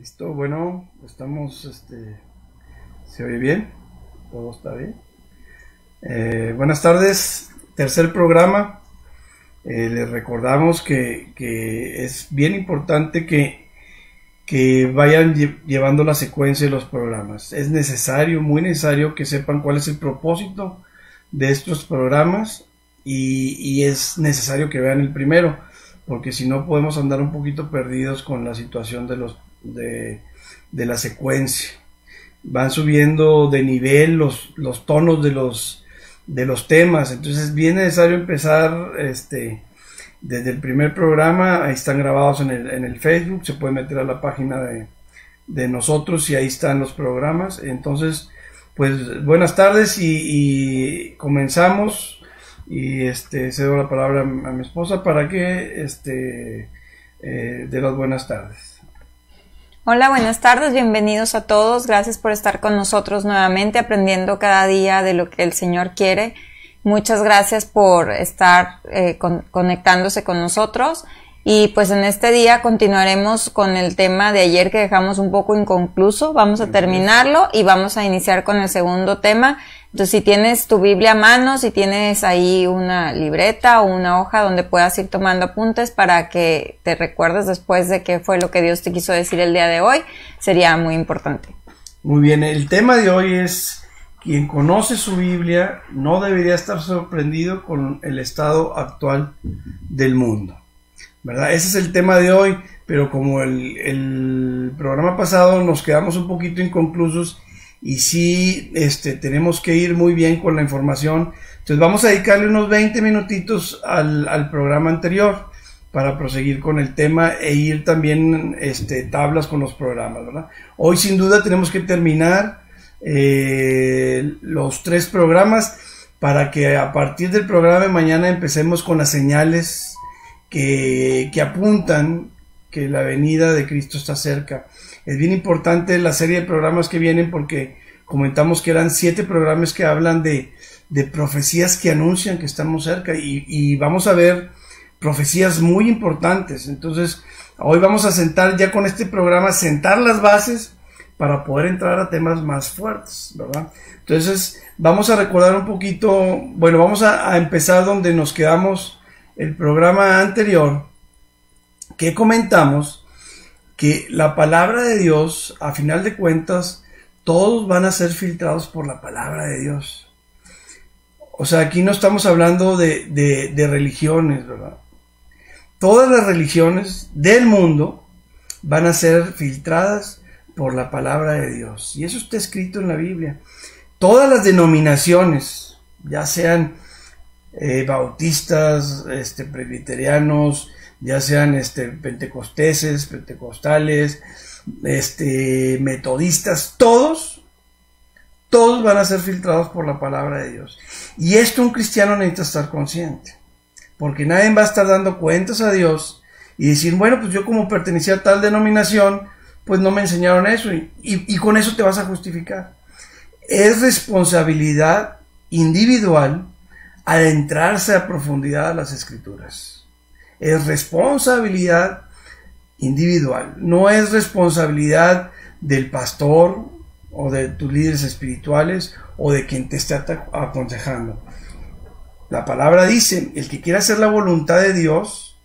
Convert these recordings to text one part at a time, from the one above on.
Listo, bueno, estamos, ¿se oye bien? ¿Todo está bien? Buenas tardes, tercer programa. Les recordamos que es bien importante que vayan llevando la secuencia de los programas. Es necesario, muy necesario que sepan cuál es el propósito de estos programas y es necesario que vean el primero, porque si no podemos andar un poquito perdidos con la situación de la secuencia. Van subiendo de nivel los tonos de los temas, entonces es bien necesario empezar desde el primer programa. Ahí están grabados en el Facebook, se puede meter a la página de nosotros y ahí están los programas. Entonces, pues buenas tardes y comenzamos. Y cedo la palabra a mi esposa para que dé las buenas tardes. Hola, buenas tardes, bienvenidos a todos, gracias por estar con nosotros nuevamente aprendiendo cada día de lo que el Señor quiere. Muchas gracias por estar conectándose con nosotros y pues en este día continuaremos con el tema de ayer que dejamos un poco inconcluso. Vamos a terminarlo y vamos a iniciar con el segundo tema. Entonces, si tienes tu Biblia a mano, si tienes ahí una libreta o una hoja donde puedas ir tomando apuntes para que te recuerdes después de qué fue lo que Dios te quiso decir el día de hoy, sería muy importante. Muy bien, el tema de hoy es: quien conoce su Biblia no debería estar sorprendido con el estado actual del mundo, ¿verdad? Ese es el tema de hoy, pero como el programa pasado nos quedamos un poquito inconclusos y sí tenemos que ir muy bien con la información, entonces vamos a dedicarle unos 20 minutitos al programa anterior para proseguir con el tema e ir también tablas con los programas, ¿verdad? Hoy sin duda tenemos que terminar los 3 programas para que a partir del programa de mañana empecemos con las señales que apuntan que la venida de Cristo está cerca. Es bien importante la serie de programas que vienen porque comentamos que eran 7 programas que hablan de profecías que anuncian que estamos cerca y vamos a ver profecías muy importantes. Entonces hoy vamos a sentar ya con este programa, sentar las bases para poder entrar a temas más fuertes, ¿verdad? Entonces vamos a recordar un poquito, bueno, vamos a empezar donde nos quedamos el programa anterior, que comentamos que la palabra de Dios, a final de cuentas, todos van a ser filtrados por la palabra de Dios. O sea, aquí no estamos hablando de religiones, ¿verdad? Todas las religiones del mundo van a ser filtradas por la palabra de Dios. Y eso está escrito en la Biblia. Todas las denominaciones, ya sean bautistas, presbiterianos, ya sean pentecostales, metodistas, todos van a ser filtrados por la palabra de Dios. Y esto un cristiano necesita estar consciente, porque nadie va a estar dando cuentas a Dios y decir, bueno, pues yo como pertenecía a tal denominación, pues no me enseñaron eso y con eso te vas a justificar. Es responsabilidad individual adentrarse a profundidad a las Escrituras. Es responsabilidad individual, no es responsabilidad del pastor o de tus líderes espirituales o de quien te está aconsejando. La palabra dice, el que quiera hacer la voluntad de Dios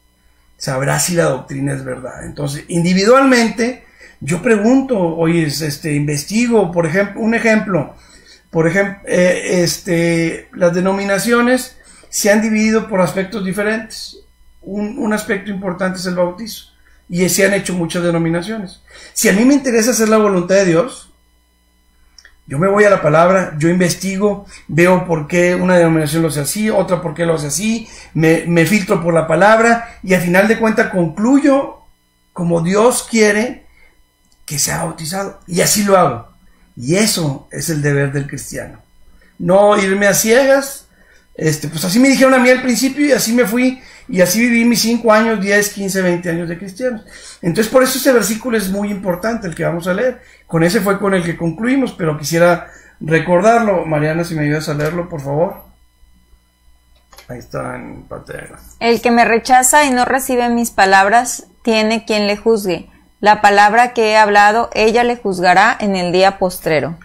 sabrá si la doctrina es verdad. Entonces, individualmente, yo pregunto, oye, investigo, por ejemplo, las denominaciones se han dividido por aspectos diferentes. Un aspecto importante es el bautizo y se han hecho muchas denominaciones. Si a mí me interesa hacer la voluntad de Dios, yo me voy a la palabra, yo investigo, veo por qué una denominación lo hace así, otra por qué lo hace así, me filtro por la palabra y al final de cuentas concluyo como Dios quiere que sea bautizado y así lo hago. Y eso es el deber del cristiano, no irme a ciegas. Pues así me dijeron a mí al principio y así me fui y así viví mis 5 años, 10, 15, 20 años de cristianos. Entonces por eso ese versículo es muy importante, el que vamos a leer. Con ese fue con el que concluimos, pero quisiera recordarlo. Mariana, si me ayudas a leerlo, por favor. Ahí está en pantalla. El que me rechaza y no recibe mis palabras, tiene quien le juzgue. La palabra que he hablado, ella le juzgará en el día postrero.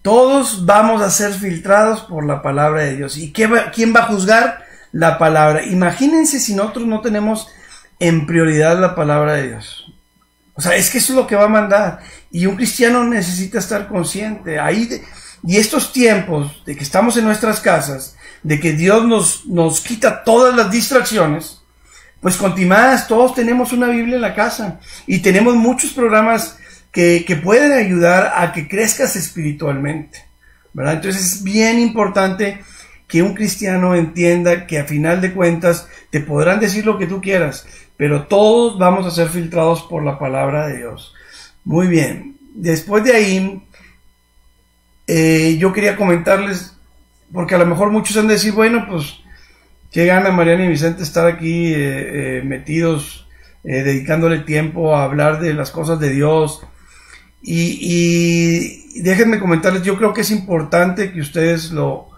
Todos vamos a ser filtrados por la palabra de Dios. ¿Y quién va a juzgar? La palabra. Imagínense si nosotros no tenemos en prioridad la palabra de Dios. O sea, es que eso es lo que va a mandar. Y un cristiano necesita estar consciente. Y estos tiempos de que estamos en nuestras casas, de que Dios nos quita todas las distracciones, pues continuadas, todos tenemos una Biblia en la casa. Y tenemos muchos programas que pueden ayudar a que crezcas espiritualmente, ¿verdad? Entonces es bien importante que un cristiano entienda que a final de cuentas te podrán decir lo que tú quieras, pero todos vamos a ser filtrados por la palabra de Dios. Muy bien, después de ahí yo quería comentarles, porque a lo mejor muchos han de decir, bueno, pues qué gana Mariana y Vicente estar aquí metidos, dedicándole tiempo a hablar de las cosas de Dios. Y déjenme comentarles, yo creo que es importante que ustedes lo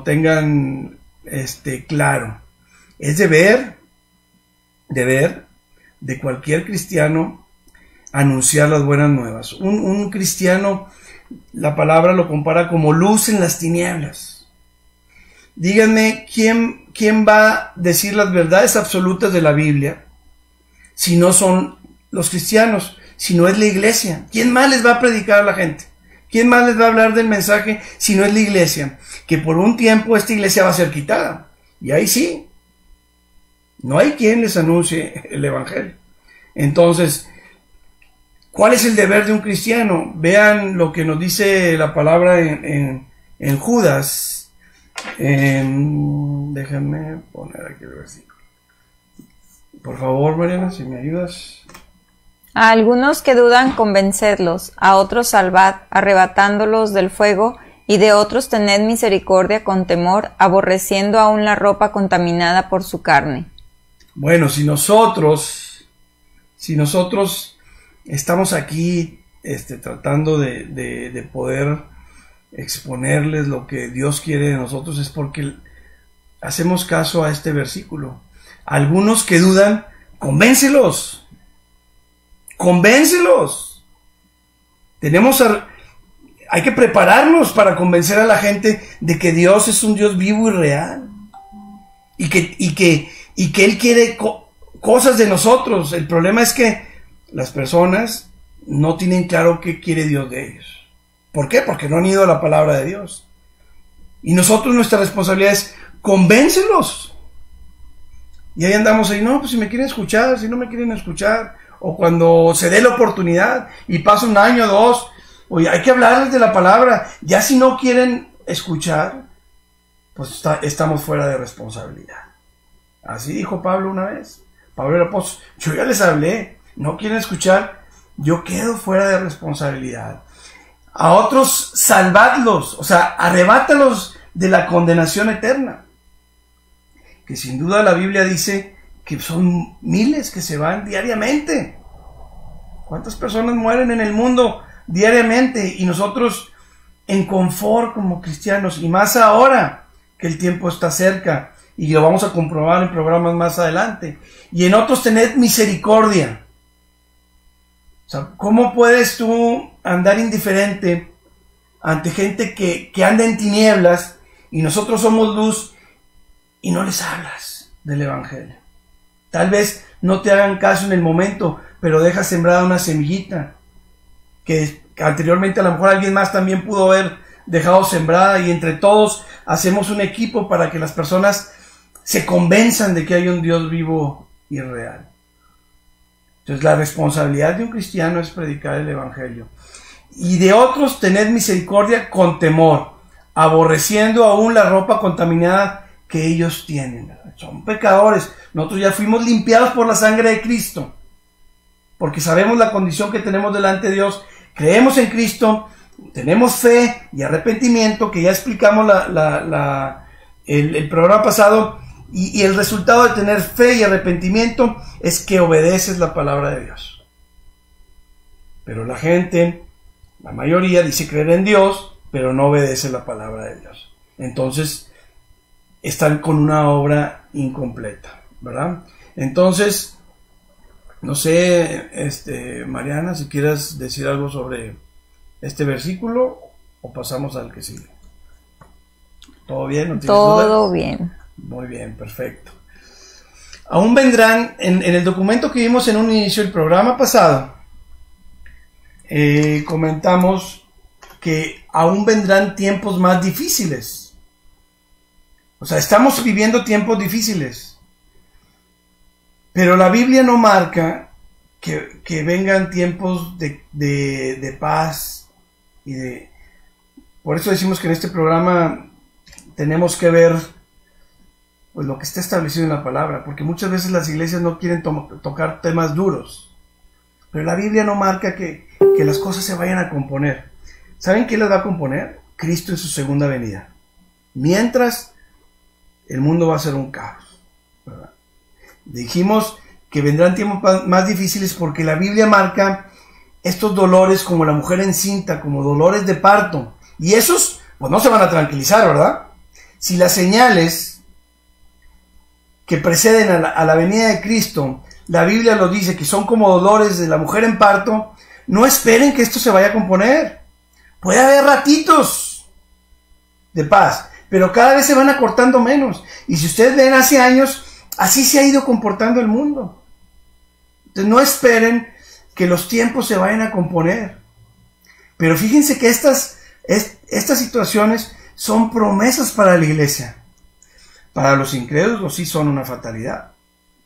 tengan claro. Es deber de cualquier cristiano anunciar las buenas nuevas. Un cristiano, la palabra lo compara como luz en las tinieblas. Díganme, ¿quién va a decir las verdades absolutas de la Biblia si no son los cristianos? Si no es la iglesia, ¿quién más les va a predicar a la gente? ¿Quién más les va a hablar del mensaje si no es la iglesia? Que por un tiempo esta iglesia va a ser quitada. Y ahí sí, no hay quien les anuncie el evangelio. Entonces, ¿cuál es el deber de un cristiano? Vean lo que nos dice la palabra en Judas. Déjenme poner aquí el versículo. Por favor, Mariana, si me ayudas. A algunos que dudan, convencedlos, a otros salvad, arrebatándolos del fuego, y de otros tened misericordia con temor, aborreciendo aún la ropa contaminada por su carne. Bueno, si nosotros estamos aquí tratando de poder exponerles lo que Dios quiere de nosotros, es porque hacemos caso a este versículo. Algunos que dudan, convéncelos. Convéncelos. Hay que prepararnos para convencer a la gente de que Dios es un Dios vivo y real. Y que Él quiere cosas de nosotros. El problema es que las personas no tienen claro qué quiere Dios de ellos. ¿Por qué? Porque no han ido a la palabra de Dios. Y nosotros, nuestra responsabilidad es convéncelos. Y ahí andamos ahí, no, pues si me quieren escuchar, si no me quieren escuchar. O cuando se dé la oportunidad y pasa un año o dos, oye, hay que hablarles de la palabra. Ya si no quieren escuchar, pues estamos fuera de responsabilidad. Así dijo Pablo una vez. Pablo el apóstol, yo ya les hablé, no quieren escuchar, yo quedo fuera de responsabilidad. A otros salvadlos, o sea, arrebátalos de la condenación eterna. Que sin duda la Biblia dice que son miles que se van diariamente. ¿Cuántas personas mueren en el mundo diariamente? Y nosotros en confort como cristianos, y más ahora que el tiempo está cerca, y lo vamos a comprobar en programas más adelante. Y en otros tened misericordia. O sea, ¿cómo puedes tú andar indiferente ante gente que anda en tinieblas y nosotros somos luz y no les hablas del evangelio? Tal vez no te hagan caso en el momento, pero dejas sembrada una semillita que anteriormente a lo mejor alguien más también pudo haber dejado sembrada, y entre todos hacemos un equipo para que las personas se convenzan de que hay un Dios vivo y real. Entonces la responsabilidad de un cristiano es predicar el evangelio. Y de otros tened misericordia con temor, aborreciendo aún la ropa contaminada que ellos tienen. Son pecadores. Nosotros ya fuimos limpiados por la sangre de Cristo, porque sabemos la condición que tenemos delante de Dios. Creemos en Cristo, tenemos fe y arrepentimiento, que ya explicamos el programa pasado, y el resultado de tener fe y arrepentimiento es que obedeces la palabra de Dios. Pero la gente, la mayoría, dice creer en Dios, pero no obedece la palabra de Dios. Entonces están con una obra incompleta, ¿verdad? Entonces, No sé, Mariana, si quieres decir algo sobre este versículo o pasamos al que sigue. ¿Todo bien? ¿No tienes Todo duda? bien. Muy bien, perfecto. Aún vendrán, en el documento que vimos en un inicio del programa pasado, comentamos que aún vendrán tiempos más difíciles. O sea, estamos viviendo tiempos difíciles. Pero la Biblia no marca que vengan tiempos de paz y de... Por eso decimos que en este programa tenemos que ver pues lo que está establecido en la palabra, porque muchas veces las iglesias no quieren tocar temas duros, pero la Biblia no marca que las cosas se vayan a componer. ¿Saben qué les va a componer? Cristo en su segunda venida. Mientras, el mundo va a ser un caos, ¿verdad? Dijimos que vendrán tiempos más difíciles porque la Biblia marca estos dolores como la mujer encinta, como dolores de parto, y esos pues no se van a tranquilizar, ¿verdad? Si las señales que preceden a la venida de Cristo, la Biblia lo dice, que son como dolores de la mujer en parto, no esperen que esto se vaya a componer. Puede haber ratitos de paz, pero cada vez se van acortando menos. Y si ustedes ven hace años, así se ha ido comportando el mundo. Entonces no esperen que los tiempos se vayan a componer. Pero fíjense que estas situaciones son promesas para la iglesia. Para los incrédulos sí son una fatalidad,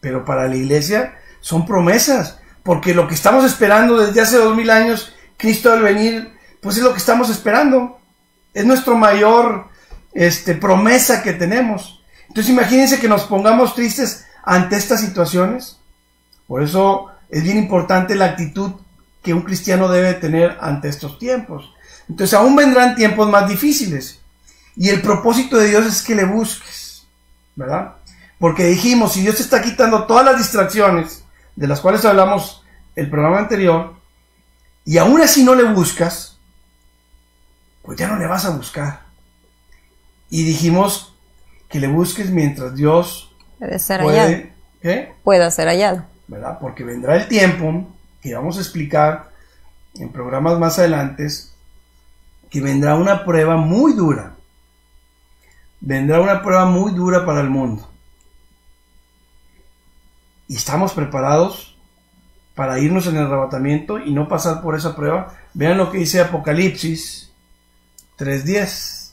pero para la iglesia son promesas, porque lo que estamos esperando desde hace 2000 años, Cristo al venir, pues es lo que estamos esperando. Es nuestro mayor promesa que tenemos. Entonces imagínense que nos pongamos tristes ante estas situaciones. Por eso es bien importante la actitud que un cristiano debe tener ante estos tiempos. Entonces aún vendrán tiempos más difíciles. Y el propósito de Dios es que le busques, ¿verdad? Porque dijimos, si Dios te está quitando todas las distracciones de las cuales hablamos el programa anterior, y aún así no le buscas, pues ya no le vas a buscar. Y dijimos que le busques mientras Dios puede ser hallado. ¿Qué? Pueda ser hallado. ¿Verdad? Porque vendrá el tiempo, que vamos a explicar en programas más adelante, que vendrá una prueba muy dura. Vendrá una prueba muy dura para el mundo. Y estamos preparados para irnos en el arrebatamiento y no pasar por esa prueba. Vean lo que dice Apocalipsis 3:10.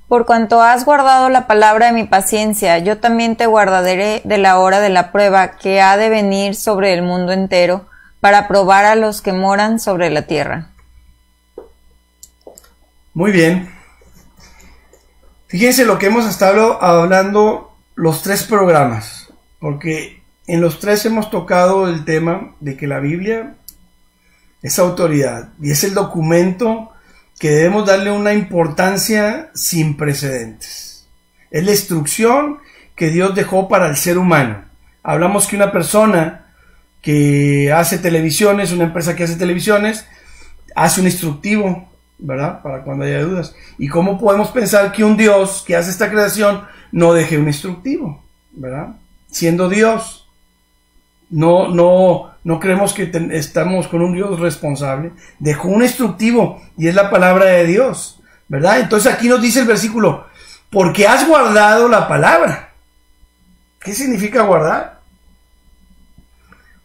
Por cuanto has guardado la palabra de mi paciencia, yo también te guardaré de la hora de la prueba que ha de venir sobre el mundo entero, para probar a los que moran sobre la tierra. Muy bien. Fíjense lo que hemos estado hablando los 3 programas, porque en los 3 hemos tocado el tema de que la Biblia es autoridad y es el documento que debemos darle una importancia sin precedentes. Es la instrucción que Dios dejó para el ser humano. Hablamos que una persona que hace televisiones, una empresa que hace televisiones, hace un instructivo, ¿verdad? Para cuando haya dudas. ¿Y cómo podemos pensar que un Dios que hace esta creación no deje un instructivo, ¿verdad? Siendo Dios, no creemos que estamos con un Dios responsable. Dejó un instructivo y es la palabra de Dios, ¿verdad? Entonces aquí nos dice el versículo, porque has guardado la palabra. ¿Qué significa guardar?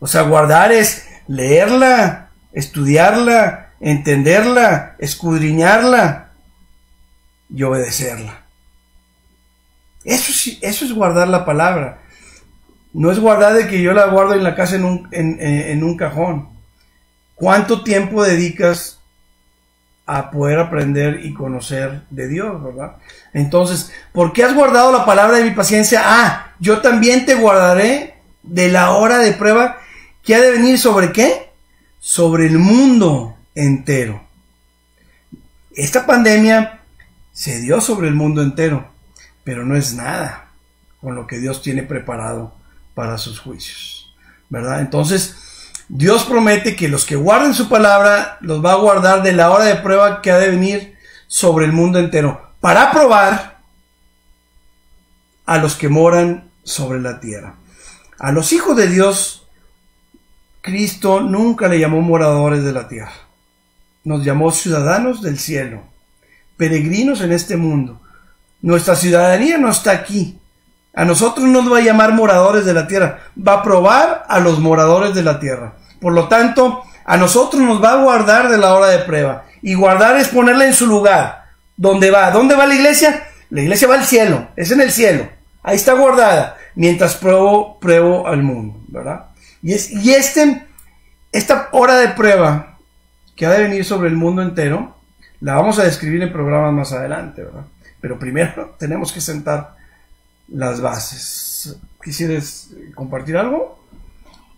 O sea, guardar es leerla, estudiarla, entenderla, escudriñarla y obedecerla. Eso es guardar la palabra. No es guardar de que yo la guardo en la casa en un cajón. ¿Cuánto tiempo dedicas a poder aprender y conocer de Dios, verdad? Entonces, ¿por qué has guardado la palabra de mi paciencia? Yo también te guardaré de la hora de prueba que ha de venir ¿sobre qué? Sobre el mundo entero. Esta pandemia se dio sobre el mundo entero, pero no es nada con lo que Dios tiene preparado para sus juicios, ¿verdad? Entonces, Dios promete que los que guarden su palabra los va a guardar de la hora de prueba que ha de venir sobre el mundo entero, para probar a los que moran sobre la tierra. A los hijos de Dios Cristo nunca le llamó moradores de la tierra. Nos llamó ciudadanos del cielo, peregrinos en este mundo. Nuestra ciudadanía no está aquí. A nosotros no nos va a llamar moradores de la tierra, va a probar a los moradores de la tierra. Por lo tanto, a nosotros nos va a guardar de la hora de prueba. Y guardar es ponerla en su lugar. ¿Dónde va? ¿Dónde va la iglesia? La iglesia va al cielo, es en el cielo. Ahí está guardada, mientras pruebo al mundo, ¿verdad? Y esta hora de prueba que ha de venir sobre el mundo entero, la vamos a describir en programas más adelante, ¿verdad? Pero primero tenemos que sentar las bases. ¿Quisieras compartir algo?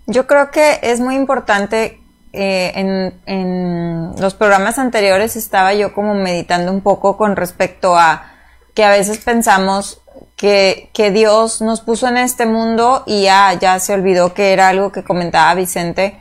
Yo creo que es muy importante. En los programas anteriores estaba yo como meditando un poco con respecto a que a veces pensamos que Dios nos puso en este mundo y ya se olvidó, que era algo que comentaba Vicente,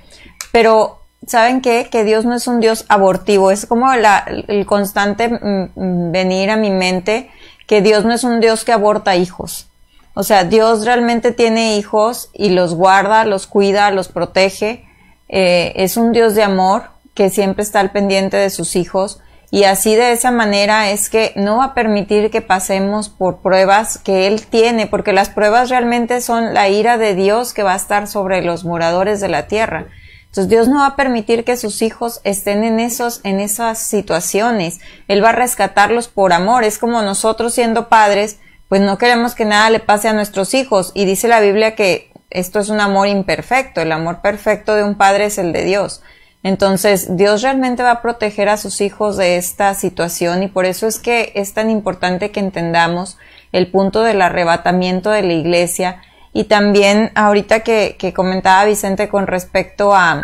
pero ¿saben qué? Que Dios no es un Dios abortivo, es como el constante venir a mi mente que Dios no es un Dios que aborta hijos. O sea, Dios realmente tiene hijos y los guarda, los cuida, los protege. Es un Dios de amor que siempre está al pendiente de sus hijos, y así de esa manera es que no va a permitir que pasemos por pruebas que Él tiene, porque las pruebas realmente son la ira de Dios que va a estar sobre los moradores de la tierra. Entonces Dios no va a permitir que sus hijos estén en esas situaciones. Él va a rescatarlos por amor. Es como nosotros siendo padres, pues no queremos que nada le pase a nuestros hijos, y dice la Biblia que esto es un amor imperfecto. El amor perfecto de un padre es el de Dios. Entonces, Dios realmente va a proteger a sus hijos de esta situación, y por eso es que es tan importante que entendamos el punto del arrebatamiento de la iglesia. Y también ahorita que comentaba Vicente con respecto a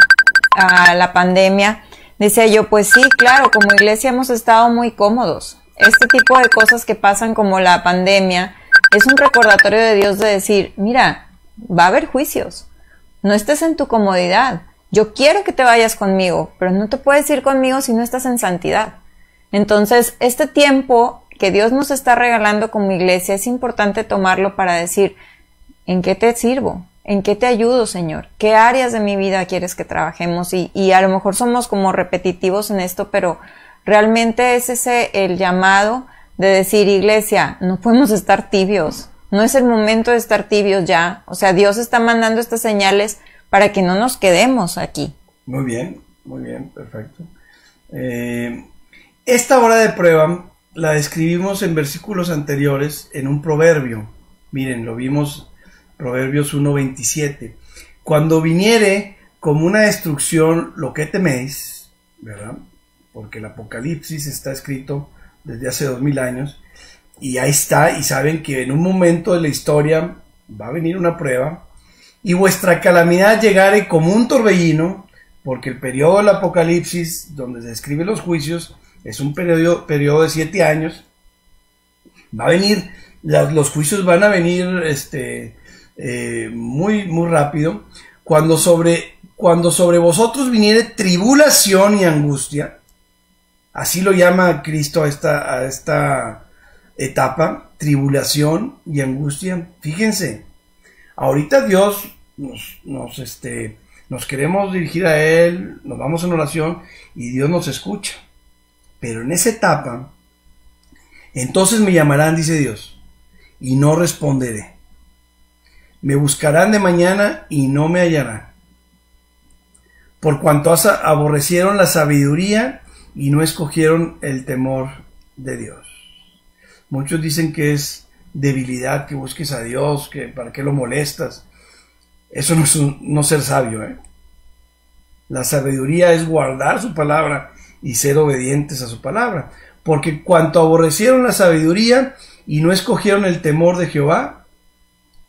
la pandemia, decía yo, pues sí, claro, como iglesia hemos estado muy cómodos. Este tipo de cosas que pasan como la pandemia es un recordatorio de Dios de decir, mira, va a haber juicios, no estés en tu comodidad. Yo quiero que te vayas conmigo, pero no te puedes ir conmigo si no estás en santidad. Entonces, este tiempo que Dios nos está regalando como iglesia es importante tomarlo para decir, ¿en qué te sirvo? ¿En qué te ayudo, Señor? ¿Qué áreas de mi vida quieres que trabajemos? Y a lo mejor somos como repetitivos en esto, pero realmente es ese el llamado de decir, iglesia, no podemos estar tibios. No es el momento de estar tibios ya. O sea, Dios está mandando estas señales para que no nos quedemos aquí. Muy bien, perfecto. Esta hora de prueba la describimos en versículos anteriores en un proverbio. Miren, lo vimos, Proverbios 1:27. Cuando viniere como una destrucción lo que teméis, ¿verdad? Porque el Apocalipsis está escrito desde hace 2000 años, y ahí está, y saben que en un momento de la historia va a venir una prueba, y vuestra calamidad llegare como un torbellino, porque el periodo del Apocalipsis, donde se describen los juicios, es un periodo de 7 años. Va a venir, los juicios van a venir muy, muy rápido. Cuando sobre vosotros viniere tribulación y angustia, así lo llama Cristo a esta etapa, tribulación y angustia. Fíjense, ahorita Dios nos queremos dirigir a Él, nos vamos en oración y Dios nos escucha. Pero en esa etapa, entonces me llamarán, dice Dios, y no responderé. Me buscarán de mañana y no me hallarán. Por cuanto aborrecieron la sabiduría y no escogieron el temor de Dios. Muchos dicen que es debilidad que busques a Dios, que para qué lo molestas. Eso no es no ser sabio, ¿eh? La sabiduría es guardar su palabra y ser obedientes a su palabra. Porque cuanto aborrecieron la sabiduría y no escogieron el temor de Jehová,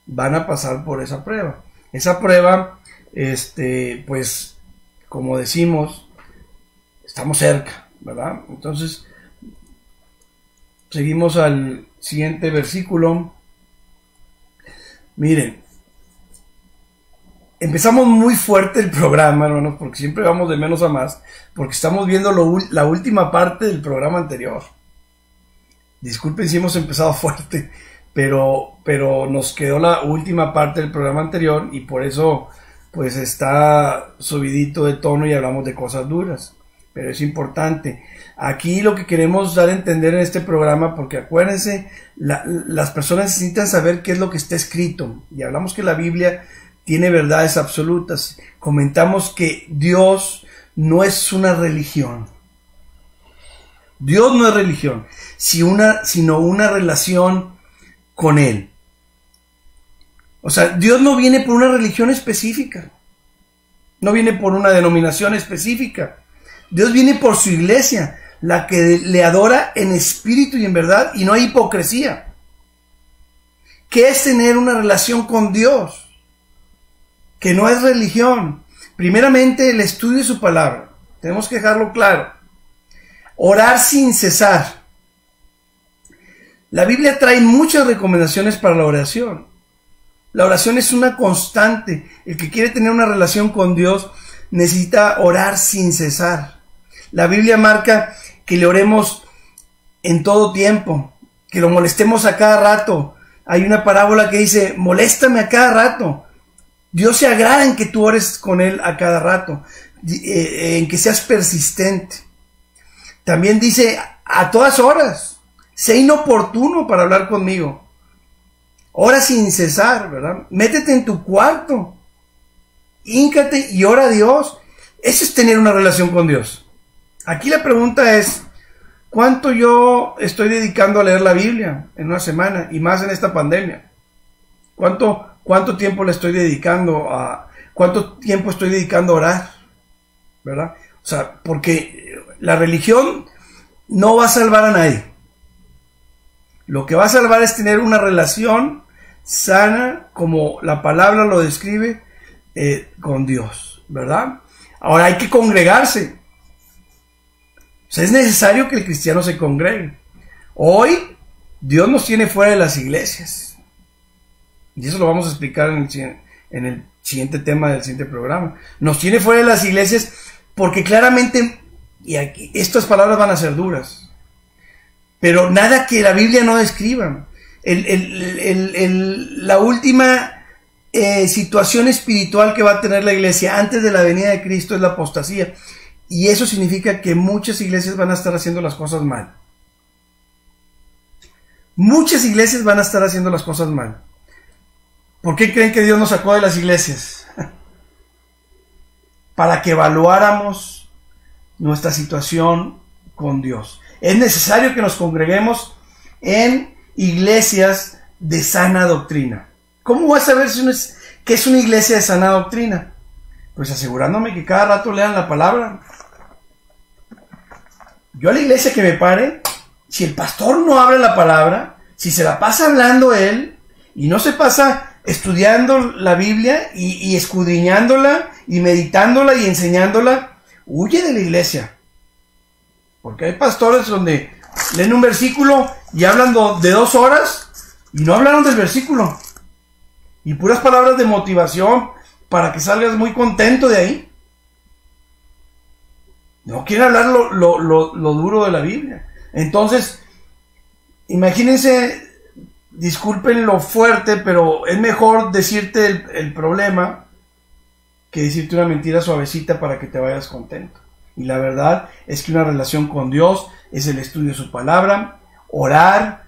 van a pasar por esa prueba. Esa prueba, pues, como decimos, estamos cerca, ¿verdad? Entonces, seguimos al siguiente versículo. Miren, empezamos muy fuerte el programa, hermanos, porque siempre vamos de menos a más, porque estamos viendo la última parte del programa anterior. Disculpen si hemos empezado fuerte, pero nos quedó la última parte del programa anterior, y por eso pues está subidito de tono y hablamos de cosas duras, pero es importante. Aquí lo que queremos dar a entender en este programa, porque acuérdense, las personas necesitan saber qué es lo que está escrito, y hablamos que la Biblia tiene verdades absolutas. Comentamos que Dios no es una religión. Dios no es religión, sino una relación con Él. O sea, Dios no viene por una religión específica, no viene por una denominación específica. Dios viene por su iglesia, la que le adora en espíritu y en verdad, y no hay hipocresía. ¿Qué es tener una relación con Dios? Que no es religión. Primeramente, el estudio de su palabra. Tenemos que dejarlo claro. Orar sin cesar. La Biblia trae muchas recomendaciones para la oración. La oración es una constante. El que quiere tener una relación con Dios necesita orar sin cesar. La Biblia marca que le oremos en todo tiempo, que lo molestemos a cada rato. Hay una parábola que dice, moléstame a cada rato. Dios se agrada en que tú ores con Él a cada rato, en que seas persistente. También dice, a todas horas, sé inoportuno para hablar conmigo. Ora sin cesar, ¿verdad? Métete en tu cuarto, híncate y ora a Dios. Eso es tener una relación con Dios. Aquí la pregunta es, ¿cuánto yo estoy dedicando a leer la Biblia en una semana? Y más en esta pandemia. ¿Cuánto tiempo le estoy dedicando cuánto tiempo estoy dedicando a orar? ¿Verdad? O sea, porque la religión no va a salvar a nadie. Lo que va a salvar es tener una relación sana, como la palabra lo describe, con Dios, ¿verdad? Ahora hay que congregarse. O sea, es necesario que el cristiano se congregue. Hoy Dios nos tiene fuera de las iglesias. Y eso lo vamos a explicar en el siguiente tema del siguiente programa. Nos tiene fuera de las iglesias porque claramente, y aquí, estas palabras van a ser duras, pero nada que la Biblia no describa. La última situación espiritual que va a tener la iglesia antes de la venida de Cristo es la apostasía. Y eso significa que muchas iglesias van a estar haciendo las cosas mal. Muchas iglesias van a estar haciendo las cosas mal. ¿Por qué creen que Dios nos sacó de las iglesias? Para que evaluáramos nuestra situación con Dios. Es necesario que nos congreguemos en iglesias de sana doctrina. ¿Cómo voy a saber qué es una iglesia de sana doctrina? Pues asegurándome que cada rato lean la palabra. Yo a la iglesia que me pare, si el pastor no habla la palabra, si se la pasa hablando él y no se pasa estudiando la Biblia y escudriñándola y meditándola y enseñándola, huye de la iglesia. Porque hay pastores donde leen un versículo y hablan de 2 horas y no hablaron del versículo. Y puras palabras de motivación para que salgas muy contento de ahí. No quieren hablar lo duro de la Biblia. Entonces, imagínense, disculpen lo fuerte, pero es mejor decirte el problema que decirte una mentira suavecita para que te vayas contento. Y la verdad es que una relación con Dios es el estudio de su palabra, orar,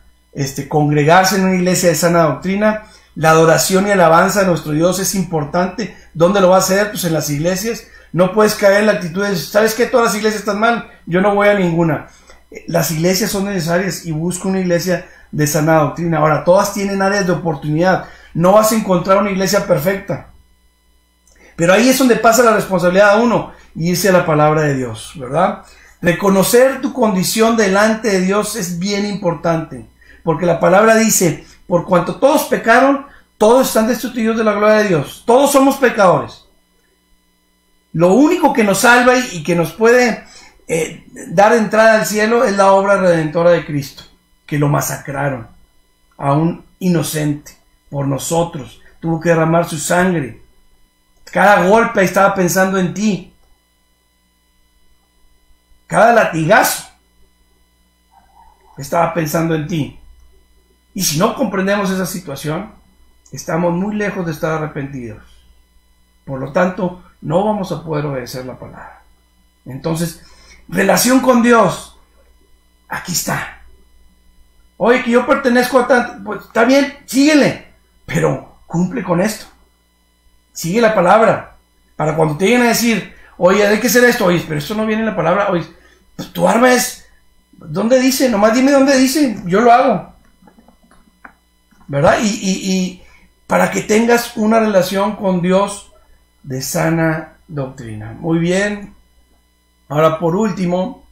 congregarse en una iglesia de sana doctrina. La adoración y alabanza a nuestro Dios es importante. ¿Dónde lo va a hacer? Pues en las iglesias. No puedes caer en la actitud de, ¿sabes qué? Todas las iglesias están mal, yo no voy a ninguna. Las iglesias son necesarias y busca una iglesia de sana doctrina. Ahora, todas tienen áreas de oportunidad. No vas a encontrar una iglesia perfecta. Pero ahí es donde pasa la responsabilidad a uno, y irse a la palabra de Dios, ¿verdad? Reconocer tu condición delante de Dios es bien importante, porque la palabra dice, por cuanto todos pecaron, todos están destituidos de la gloria de Dios. Todos somos pecadores. Lo único que nos salva y que nos puede dar entrada al cielo es la obra redentora de Cristo, que lo masacraron a un inocente por nosotros. Tuvo que derramar su sangre. Cada golpe estaba pensando en ti. Cada latigazo estaba pensando en ti. Y si no comprendemos esa situación, estamos muy lejos de estar arrepentidos. Por lo tanto, no vamos a poder obedecer la palabra. Entonces, relación con Dios, aquí está. Oye, que yo pertenezco a tanto, pues está bien, síguele, pero cumple con esto. Sigue la palabra, para cuando te lleguen a decir, oye, hay que hacer esto, oye, pero esto no viene en la palabra, oye, pues tu arma es, ¿dónde dice? Nomás dime dónde dice, yo lo hago. ¿Verdad? Y para que tengas una relación con Dios de sana doctrina. Muy bien. Ahora, por último,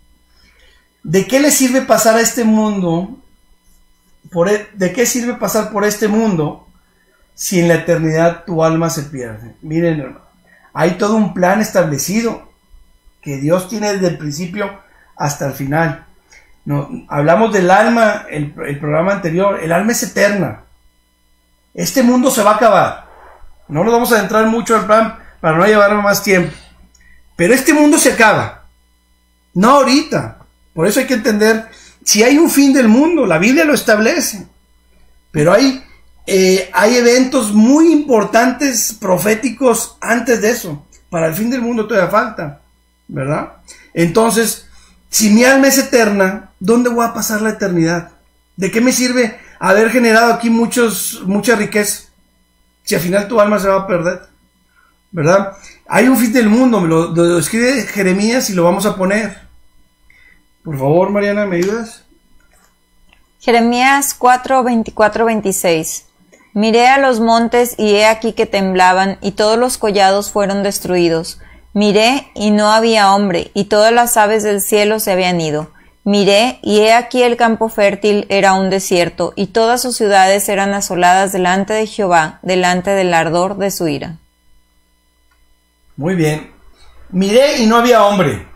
¿de qué le sirve pasar a este mundo? ¿De qué sirve pasar por este mundo si en la eternidad tu alma se pierde? Miren, hermano, hay todo un plan establecido que Dios tiene desde el principio hasta el final. No, hablamos del alma, el programa anterior. El alma es eterna. Este mundo se va a acabar. No nos vamos a adentrar mucho al plan para no llevar más tiempo. Pero este mundo se acaba. No ahorita. Por eso hay que entender, si hay un fin del mundo, la Biblia lo establece. Pero hay eventos muy importantes, proféticos, antes de eso. Para el fin del mundo todavía falta, ¿verdad? Entonces, si mi alma es eterna, ¿dónde voy a pasar la eternidad? ¿De qué me sirve haber generado aquí mucha riqueza si al final tu alma se va a perder? ¿Verdad? Hay un fin del mundo, lo escribe Jeremías y lo vamos a poner. Por favor, Mariana, ¿me ayudas? Jeremías 4, 24, 26. Miré a los montes y he aquí que temblaban, y todos los collados fueron destruidos. Miré y no había hombre, y todas las aves del cielo se habían ido. Miré y he aquí el campo fértil era un desierto, y todas sus ciudades eran asoladas delante de Jehová, delante del ardor de su ira. Muy bien. Miré y no había hombre.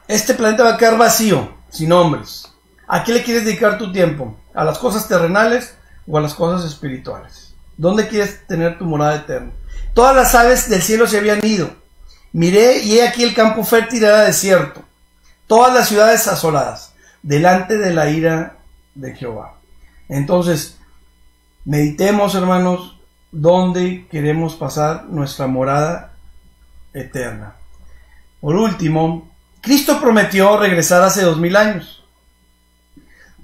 Este planeta va a quedar vacío, sin hombres. ¿A qué le quieres dedicar tu tiempo? ¿A las cosas terrenales o a las cosas espirituales? ¿Dónde quieres tener tu morada eterna? Todas las aves del cielo se habían ido. Miré y he aquí el campo fértil era desierto. Todas las ciudades asoladas, delante de la ira de Jehová. Entonces, meditemos, hermanos, dónde queremos pasar nuestra morada eterna. Por último, Cristo prometió regresar hace 2000 años.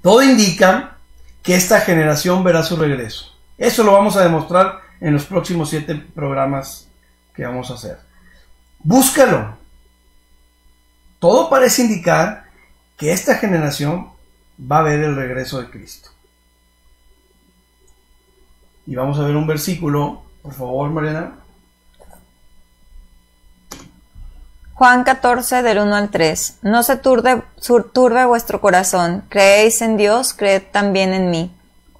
Todo indica que esta generación verá su regreso. Eso lo vamos a demostrar en los próximos 7 programas que vamos a hacer. Búscalo. Todo parece indicar que esta generación va a ver el regreso de Cristo. Y vamos a ver un versículo, por favor, Mariana. Juan 14, del 1 al 3. No se turbe vuestro corazón. Creéis en Dios, creed también en mí.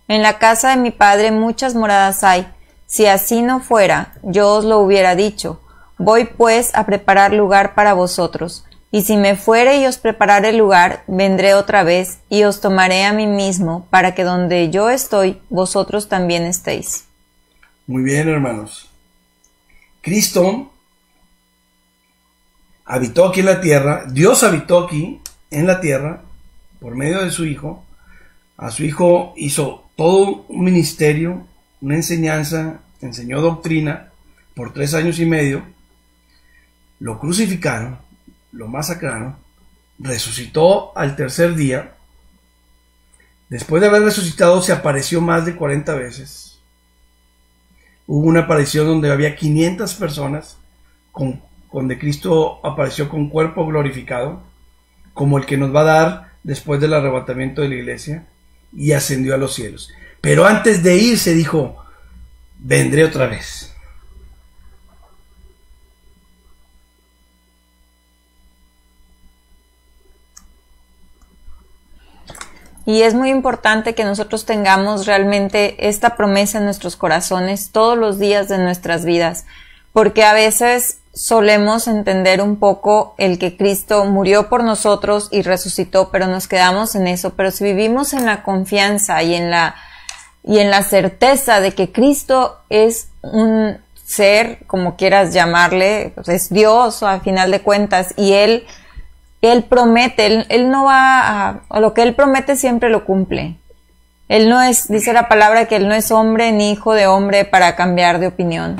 En la casa de mi Padre muchas moradas hay. Si así no fuera, yo os lo hubiera dicho. Voy pues a preparar lugar para vosotros. Y si me fuere y os preparare lugar, vendré otra vez y os tomaré a mí mismo, para que donde yo estoy, vosotros también estéis. Muy bien, hermanos. Cristo habitó aquí en la tierra, Dios habitó aquí en la tierra, por medio de su Hijo. A su Hijo hizo todo un ministerio, una enseñanza, enseñó doctrina por 3 años y medio. Lo crucificaron, lo masacraron, resucitó al tercer día. Después de haber resucitado, se apareció más de 40 veces. Hubo una aparición donde había 500 personas, donde Cristo apareció con cuerpo glorificado, como el que nos va a dar después del arrebatamiento de la iglesia, y ascendió a los cielos. Pero antes de irse dijo, vendré otra vez. Y es muy importante que nosotros tengamos realmente esta promesa en nuestros corazones todos los días de nuestras vidas, porque a veces solemos entender un poco el que Cristo murió por nosotros y resucitó, pero nos quedamos en eso. Pero si vivimos en la confianza y en la certeza de que Cristo es un ser, como quieras llamarle, pues es Dios a final de cuentas, y Él promete, Él no va a lo que Él promete siempre lo cumple. Él no es, dice la palabra que Él no es hombre ni hijo de hombre para cambiar de opinión.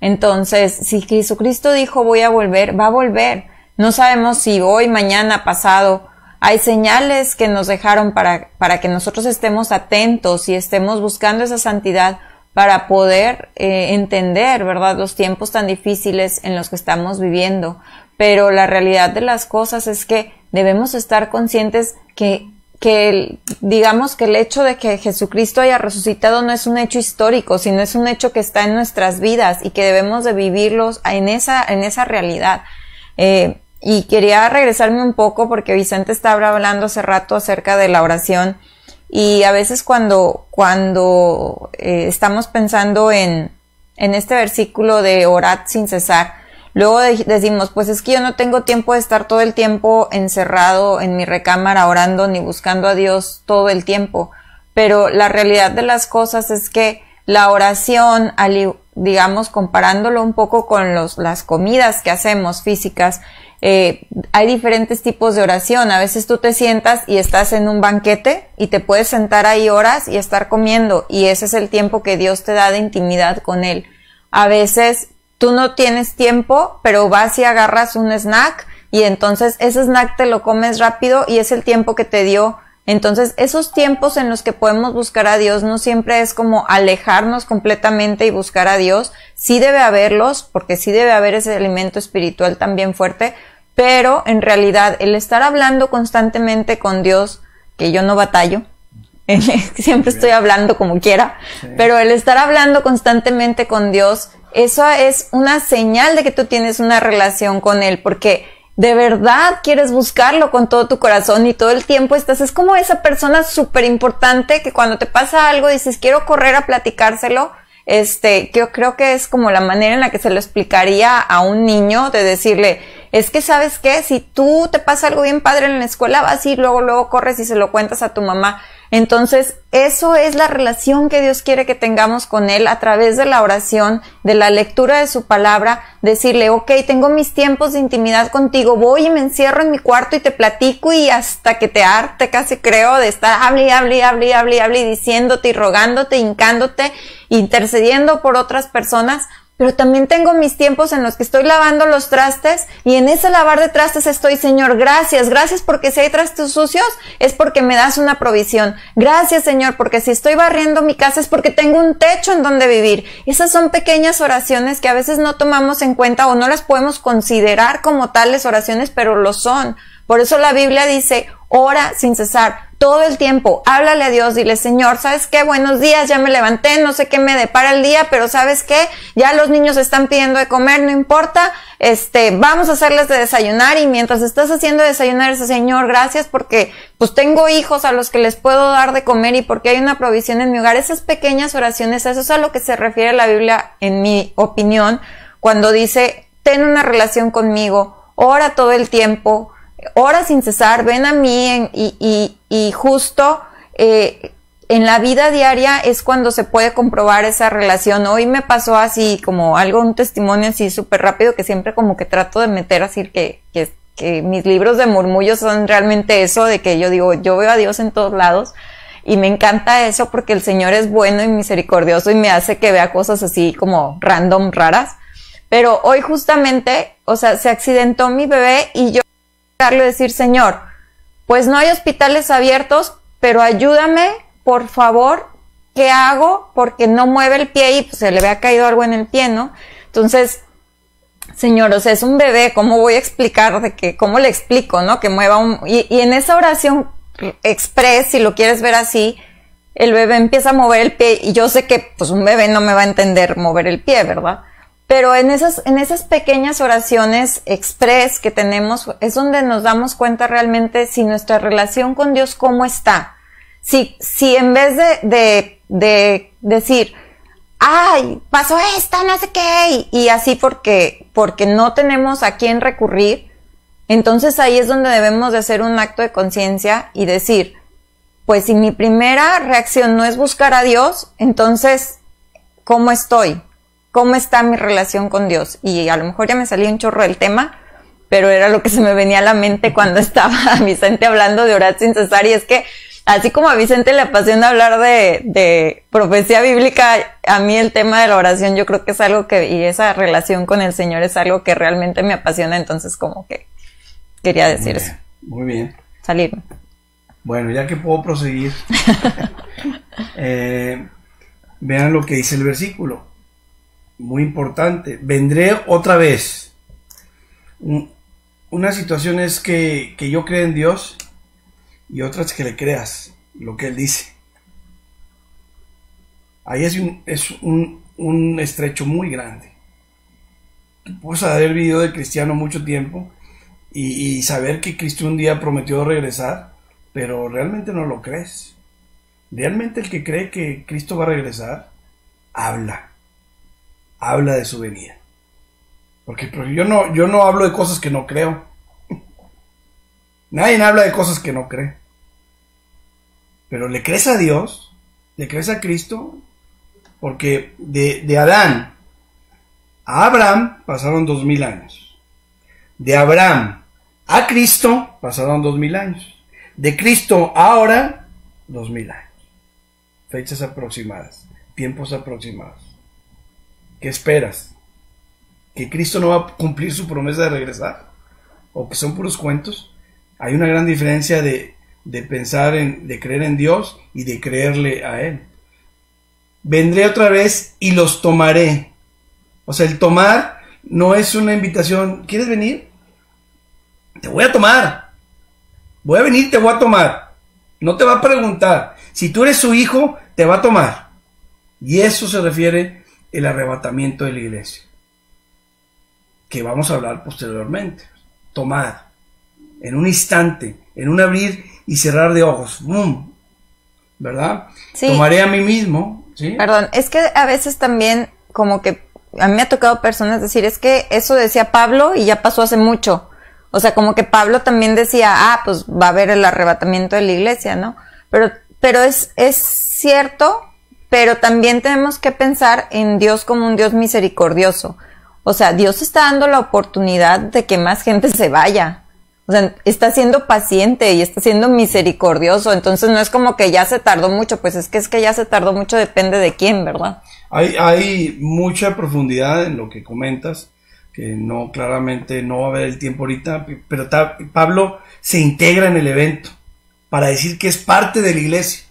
Entonces, si Jesucristo dijo voy a volver, va a volver. No sabemos si hoy, mañana, pasado. Hay señales que nos dejaron para que nosotros estemos atentos y estemos buscando esa santidad para poder entender, ¿verdad?, los tiempos tan difíciles en los que estamos viviendo. Pero la realidad de las cosas es que debemos estar conscientes que digamos que el hecho de que Jesucristo haya resucitado no es un hecho histórico, sino es un hecho que está en nuestras vidas y que debemos de vivirlos en esa realidad. Y quería regresarme un poco porque Vicente estaba hablando hace rato acerca de la oración, y a veces cuando estamos pensando en este versículo de orad sin cesar, luego decimos, pues es que yo no tengo tiempo de estar todo el tiempo encerrado en mi recámara orando ni buscando a Dios todo el tiempo. Pero la realidad de las cosas es que la oración, digamos, comparándolo un poco con las comidas que hacemos físicas, hay diferentes tipos de oración. A veces tú te sientas y estás en un banquete y te puedes sentar ahí horas y estar comiendo, y ese es el tiempo que Dios te da de intimidad con Él. A veces tú no tienes tiempo, pero vas y agarras un snack y entonces ese snack te lo comes rápido y es el tiempo que te dio. Entonces esos tiempos en los que podemos buscar a Dios no siempre es como alejarnos completamente y buscar a Dios. Sí debe haberlos, porque sí debe haber ese alimento espiritual también fuerte, pero en realidad el estar hablando constantemente con Dios, que yo no batallo, siempre estoy hablando como quiera, pero el estar hablando constantemente con Dios, eso es una señal de que tú tienes una relación con Él, porque de verdad quieres buscarlo con todo tu corazón y todo el tiempo es como esa persona súper importante que cuando te pasa algo dices, quiero correr a platicárselo. Yo creo que es como la manera en la que se lo explicaría a un niño, de decirle, es que ¿sabes qué? Si tú te pasa algo bien padre en la escuela, vas y luego corres y se lo cuentas a tu mamá. Entonces, eso es la relación que Dios quiere que tengamos con Él a través de la oración, de la lectura de su palabra, decirle, ok, tengo mis tiempos de intimidad contigo, voy y me encierro en mi cuarto y te platico y hasta que te harte, casi creo, de estar hable y diciéndote y rogándote, hincándote, intercediendo por otras personas. Pero también tengo mis tiempos en los que estoy lavando los trastes, y en ese lavar de trastes estoy, Señor, gracias porque si hay trastes sucios es porque me das una provisión. Gracias, Señor, porque si estoy barriendo mi casa es porque tengo un techo en donde vivir. Esas son pequeñas oraciones que a veces no tomamos en cuenta o no las podemos considerar como tales oraciones, pero lo son. Por eso la Biblia dice, ora sin cesar, todo el tiempo, háblale a Dios, dile, Señor, ¿sabes qué? Buenos días, ya me levanté, no sé qué me depara el día, pero ¿sabes qué? Ya los niños están pidiendo de comer, no importa, vamos a hacerles de desayunar, y mientras estás haciendo de desayunar, ese Señor, gracias porque pues tengo hijos a los que les puedo dar de comer y porque hay una provisión en mi hogar. Esas pequeñas oraciones, eso es a lo que se refiere la Biblia, en mi opinión, cuando dice, ten una relación conmigo, ora todo el tiempo, ora sin cesar, ven a mí, y justo en la vida diaria es cuando se puede comprobar esa relación. Hoy me pasó así como un testimonio así súper rápido, que siempre como que trato de meter así que mis libros de murmullos son realmente eso, de que yo digo, yo veo a Dios en todos lados, y me encanta eso porque el Señor es bueno y misericordioso y me hace que vea cosas así como random, raras. Pero hoy justamente, se accidentó mi bebé y yo decir, Señor, pues no hay hospitales abiertos, pero ayúdame, por favor, ¿qué hago? Porque no mueve el pie y pues se le había caído algo en el pie, ¿no? Entonces, Señor, es un bebé, ¿cómo voy a explicar cómo le explico, ¿no? Que mueva y en esa oración express, si lo quieres ver así, el bebé empieza a mover el pie, y yo sé que pues un bebé no me va a entender mover el pie, ¿verdad? Pero en esas pequeñas oraciones express que tenemos es donde nos damos cuenta realmente si nuestra relación con Dios cómo está. Si en vez de decir, ay, pasó esta, no sé qué, y así porque no tenemos a quién recurrir, entonces ahí es donde debemos de hacer un acto de conciencia y decir, pues si mi primera reacción no es buscar a Dios, entonces, ¿cómo estoy? ¿Cómo está mi relación con Dios? Y a lo mejor ya me salió un chorro del tema, pero era lo que se me venía a la mente cuando estaba Vicente hablando de orar sin cesar, y es que así como a Vicente le apasiona hablar de profecía bíblica, a mí el tema de la oración yo creo que es algo y esa relación con el Señor es algo que realmente me apasiona, entonces como que quería decir eso. Muy bien. Salirme. Bueno, ya que puedo proseguir, vean lo que dice el versículo. Muy importante. Vendré otra vez. Una situación es que yo creo en Dios y otra es que le creas lo que Él dice. Ahí es un estrecho muy grande. Puedes haber vivido de cristiano mucho tiempo y saber que Cristo un día prometió regresar, pero realmente no lo crees. Realmente el que cree que Cristo va a regresar, habla de su venida. Porque yo no hablo de cosas que no creo. Nadie habla de cosas que no cree. Pero le crees a Dios, le crees a Cristo, porque de Adán a Abraham pasaron 2000 años. De Abraham a Cristo pasaron 2000 años. De Cristo a ahora, 2000 años. Fechas aproximadas, tiempos aproximados. ¿Qué esperas? ¿Que Cristo no va a cumplir su promesa de regresar? ¿O que son puros cuentos? Hay una gran diferencia de pensar de creer en Dios y de creerle a Él. Vendré otra vez y los tomaré. O sea, el tomar no es una invitación. ¿Quieres venir? Te voy a tomar. Voy a venir, te voy a tomar. No te va a preguntar. Si tú eres su hijo, te va a tomar. Y eso se refiere el arrebatamiento de la iglesia, que vamos a hablar posteriormente. Tomar. En un instante, en un abrir y cerrar de ojos. ¡Bum! ¿Verdad? Sí. Tomaré a mí mismo. ¿Sí? Perdón, es que a veces también como que a mí me ha tocado personas decir, es que eso decía Pablo y ya pasó hace mucho. O sea, como que Pablo también decía, pues va a haber el arrebatamiento de la iglesia, ¿no? Pero es cierto, pero también tenemos que pensar en Dios como un Dios misericordioso. O sea, Dios está dando la oportunidad de que más gente se vaya. O sea, está siendo paciente y está siendo misericordioso. Entonces no es como que ya se tardó mucho, pues es que ya se tardó mucho, depende de quién, ¿verdad? Hay mucha profundidad en lo que comentas, que no, claramente no va a haber el tiempo ahorita, pero Pablo se integra en el evento para decir que es parte de la iglesia.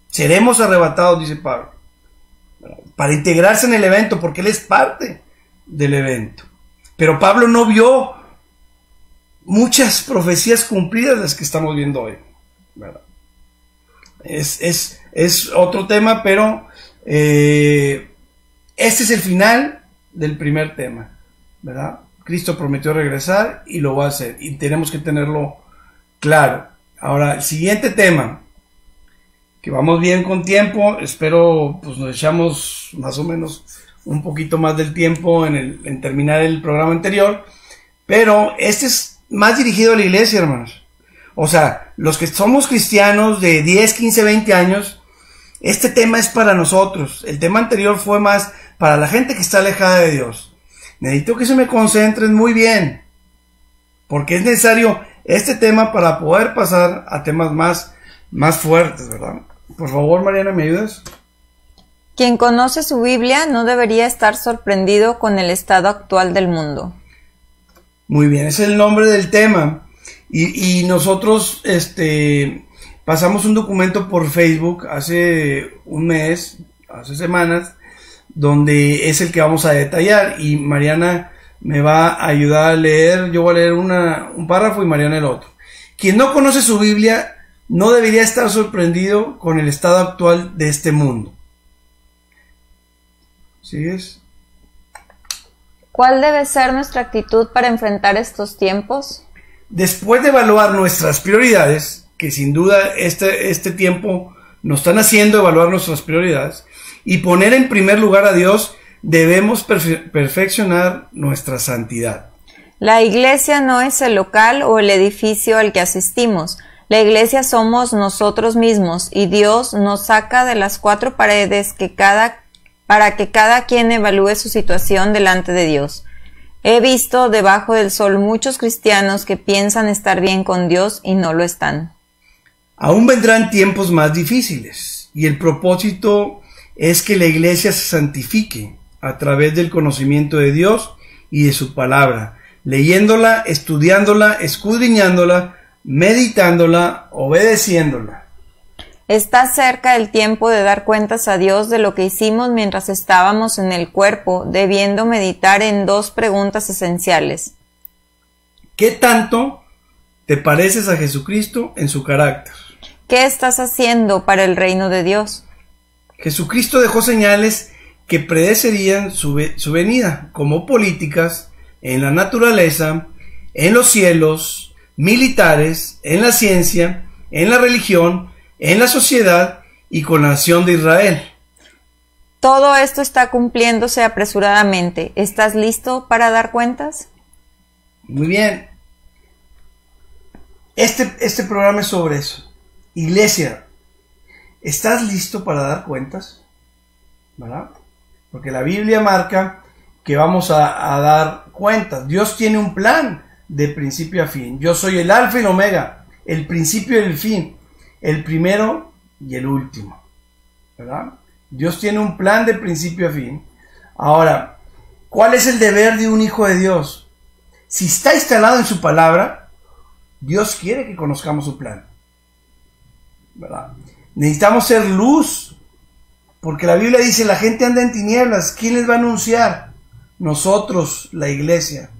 Seremos arrebatados, dice Pablo, para integrarse en el evento, porque él es parte del evento. Pero Pablo no vio muchas profecías cumplidas las que estamos viendo hoy, ¿verdad? Es otro tema, pero este es el final del primer tema, ¿verdad? Cristo prometió regresar y lo va a hacer, y tenemos que tenerlo claro. Ahora, el siguiente tema, que vamos bien con tiempo, espero pues nos echamos más o menos un poquito más del tiempo en terminar el programa anterior, pero este es más dirigido a la iglesia, hermanos. O sea, los que somos cristianos de 10, 15, 20 años, este tema es para nosotros. El tema anterior fue más para la gente que está alejada de Dios. Necesito que se me concentren muy bien, porque es necesario este tema para poder pasar a temas más fuertes, ¿verdad? Por favor, Mariana, ¿me ayudas? Quien conoce su Biblia no debería estar sorprendido con el estado actual del mundo. Muy bien, ese es el nombre del tema. Y nosotros pasamos un documento por Facebook hace un mes, hace semanas, donde es el que vamos a detallar, y Mariana me va a ayudar a leer. Yo voy a leer un párrafo y Mariana el otro. Quien no conoce su Biblia no debería estar sorprendido con el estado actual de este mundo. ¿Sigues? ¿Cuál debe ser nuestra actitud para enfrentar estos tiempos? Después de evaluar nuestras prioridades, que sin duda este tiempo nos están haciendo evaluar nuestras prioridades, y poner en primer lugar a Dios, debemos perfeccionar nuestra santidad. La iglesia no es el local o el edificio al que asistimos. La iglesia somos nosotros mismos, y Dios nos saca de las cuatro paredes para que cada quien evalúe su situación delante de Dios. He visto debajo del sol muchos cristianos que piensan estar bien con Dios y no lo están. Aún vendrán tiempos más difíciles y el propósito es que la iglesia se santifique a través del conocimiento de Dios y de su palabra, leyéndola, estudiándola, escudriñándola, meditándola, obedeciéndola. Está cerca el tiempo de dar cuentas a Dios de lo que hicimos mientras estábamos en el cuerpo, debiendo meditar en dos preguntas esenciales. ¿Qué tanto te pareces a Jesucristo en su carácter? ¿Qué estás haciendo para el reino de Dios? Jesucristo dejó señales que predecerían su venida, como políticas, en la naturaleza, en los cielos, militares, en la ciencia, en la religión, en la sociedad y con la nación de Israel. Todo esto está cumpliéndose apresuradamente. ¿Estás listo para dar cuentas? Muy bien. Este programa es sobre eso. Iglesia, ¿estás listo para dar cuentas? ¿Verdad? Porque la Biblia marca que vamos a dar cuentas. Dios tiene un plan de principio a fin. Yo soy el alfa y el omega, el principio y el fin, el primero y el último. ¿Verdad? Dios tiene un plan de principio a fin. Ahora, ¿cuál es el deber de un hijo de Dios? Si está instalado en su palabra, Dios quiere que conozcamos su plan. ¿Verdad? Necesitamos ser luz, porque la Biblia dice, la gente anda en tinieblas, ¿quién les va a anunciar? Nosotros, la iglesia.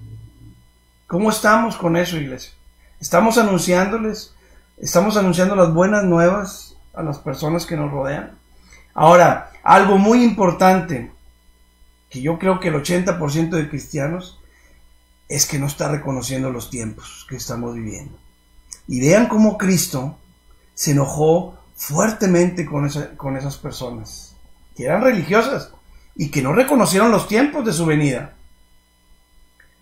¿Cómo estamos con eso, iglesia? ¿Estamos anunciándoles? ¿Estamos anunciando las buenas nuevas a las personas que nos rodean? Ahora, algo muy importante, que yo creo que el 80% de cristianos es que no está reconociendo los tiempos que estamos viviendo. Y vean cómo Cristo se enojó fuertemente con esas personas que eran religiosas y que no reconocieron los tiempos de su venida.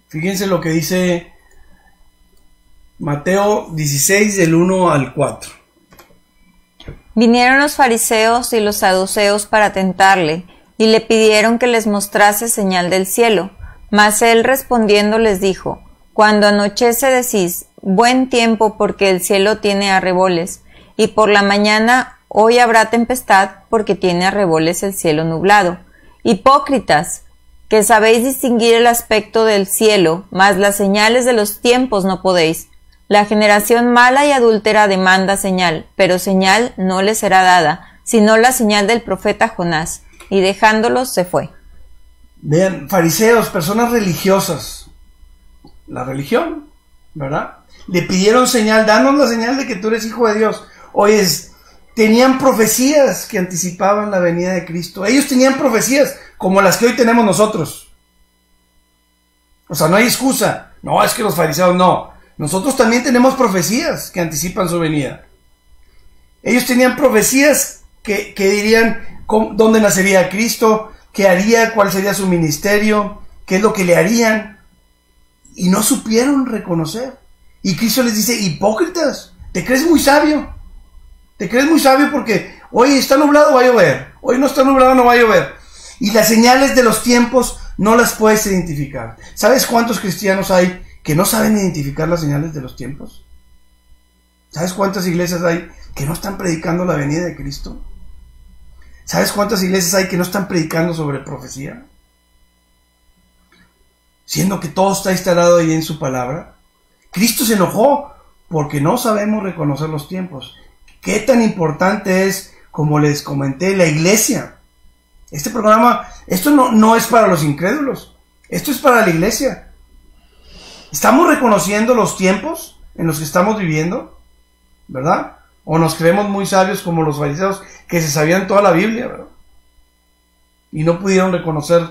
Fíjense lo que dice Mateo 16 del 1 al 4. Vinieron los fariseos y los saduceos para tentarle, y le pidieron que les mostrase señal del cielo. Mas él respondiendo les dijo, cuando anochece decís, buen tiempo porque el cielo tiene arreboles, y por la mañana hoy habrá tempestad porque tiene arreboles el cielo nublado. Hipócritas, que sabéis distinguir el aspecto del cielo, mas las señales de los tiempos no podéis. La generación mala y adúltera demanda señal, pero señal no le será dada, sino la señal del profeta Jonás. Y dejándolos se fue. Vean, fariseos, personas religiosas, la religión, ¿verdad? Le pidieron señal, danos la señal de que tú eres hijo de Dios. Oye, tenían profecías que anticipaban la venida de Cristo. Ellos tenían profecías como las que hoy tenemos nosotros. O sea, no hay excusa. No, es que los fariseos no. Nosotros también tenemos profecías que anticipan su venida. Ellos tenían profecías que dirían dónde nacería Cristo, qué haría, cuál sería su ministerio, qué es lo que le harían. Y no supieron reconocer. Y Cristo les dice, hipócritas, ¿te crees muy sabio? ¿Te crees muy sabio porque hoy está nublado, va a llover? Hoy no está nublado, no va a llover. Y las señales de los tiempos no las puedes identificar. ¿Sabes cuántos cristianos hay que no saben identificar las señales de los tiempos? ¿Sabes cuántas iglesias hay que no están predicando la venida de Cristo? ¿Sabes cuántas iglesias hay que no están predicando sobre profecía? Siendo que todo está instalado ahí en su palabra. Cristo se enojó porque no sabemos reconocer los tiempos. ¿Qué tan importante es, como les comenté, la iglesia? Este programa, esto no es para los incrédulos, esto es para la iglesia. ¿Estamos reconociendo los tiempos en los que estamos viviendo? ¿Verdad? ¿O nos creemos muy sabios como los fariseos que se sabían toda la Biblia, ¿verdad? Y no pudieron reconocer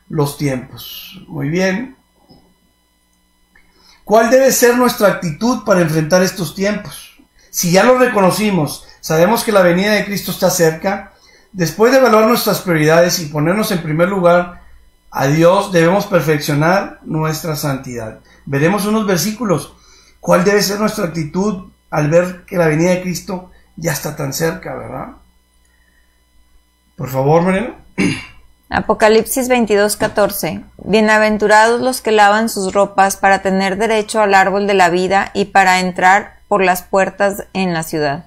los tiempos. Muy bien. ¿Cuál debe ser nuestra actitud para enfrentar estos tiempos? Si ya lo reconocimos, sabemos que la venida de Cristo está cerca, después de evaluar nuestras prioridades y ponernos en primer lugar a Dios, debemos perfeccionar nuestra santidad. Veremos unos versículos. ¿Cuál debe ser nuestra actitud al ver que la venida de Cristo ya está tan cerca, verdad? Por favor, Mariano. Apocalipsis 22:14. Bienaventurados los que lavan sus ropas para tener derecho al árbol de la vida y para entrar por las puertas en la ciudad.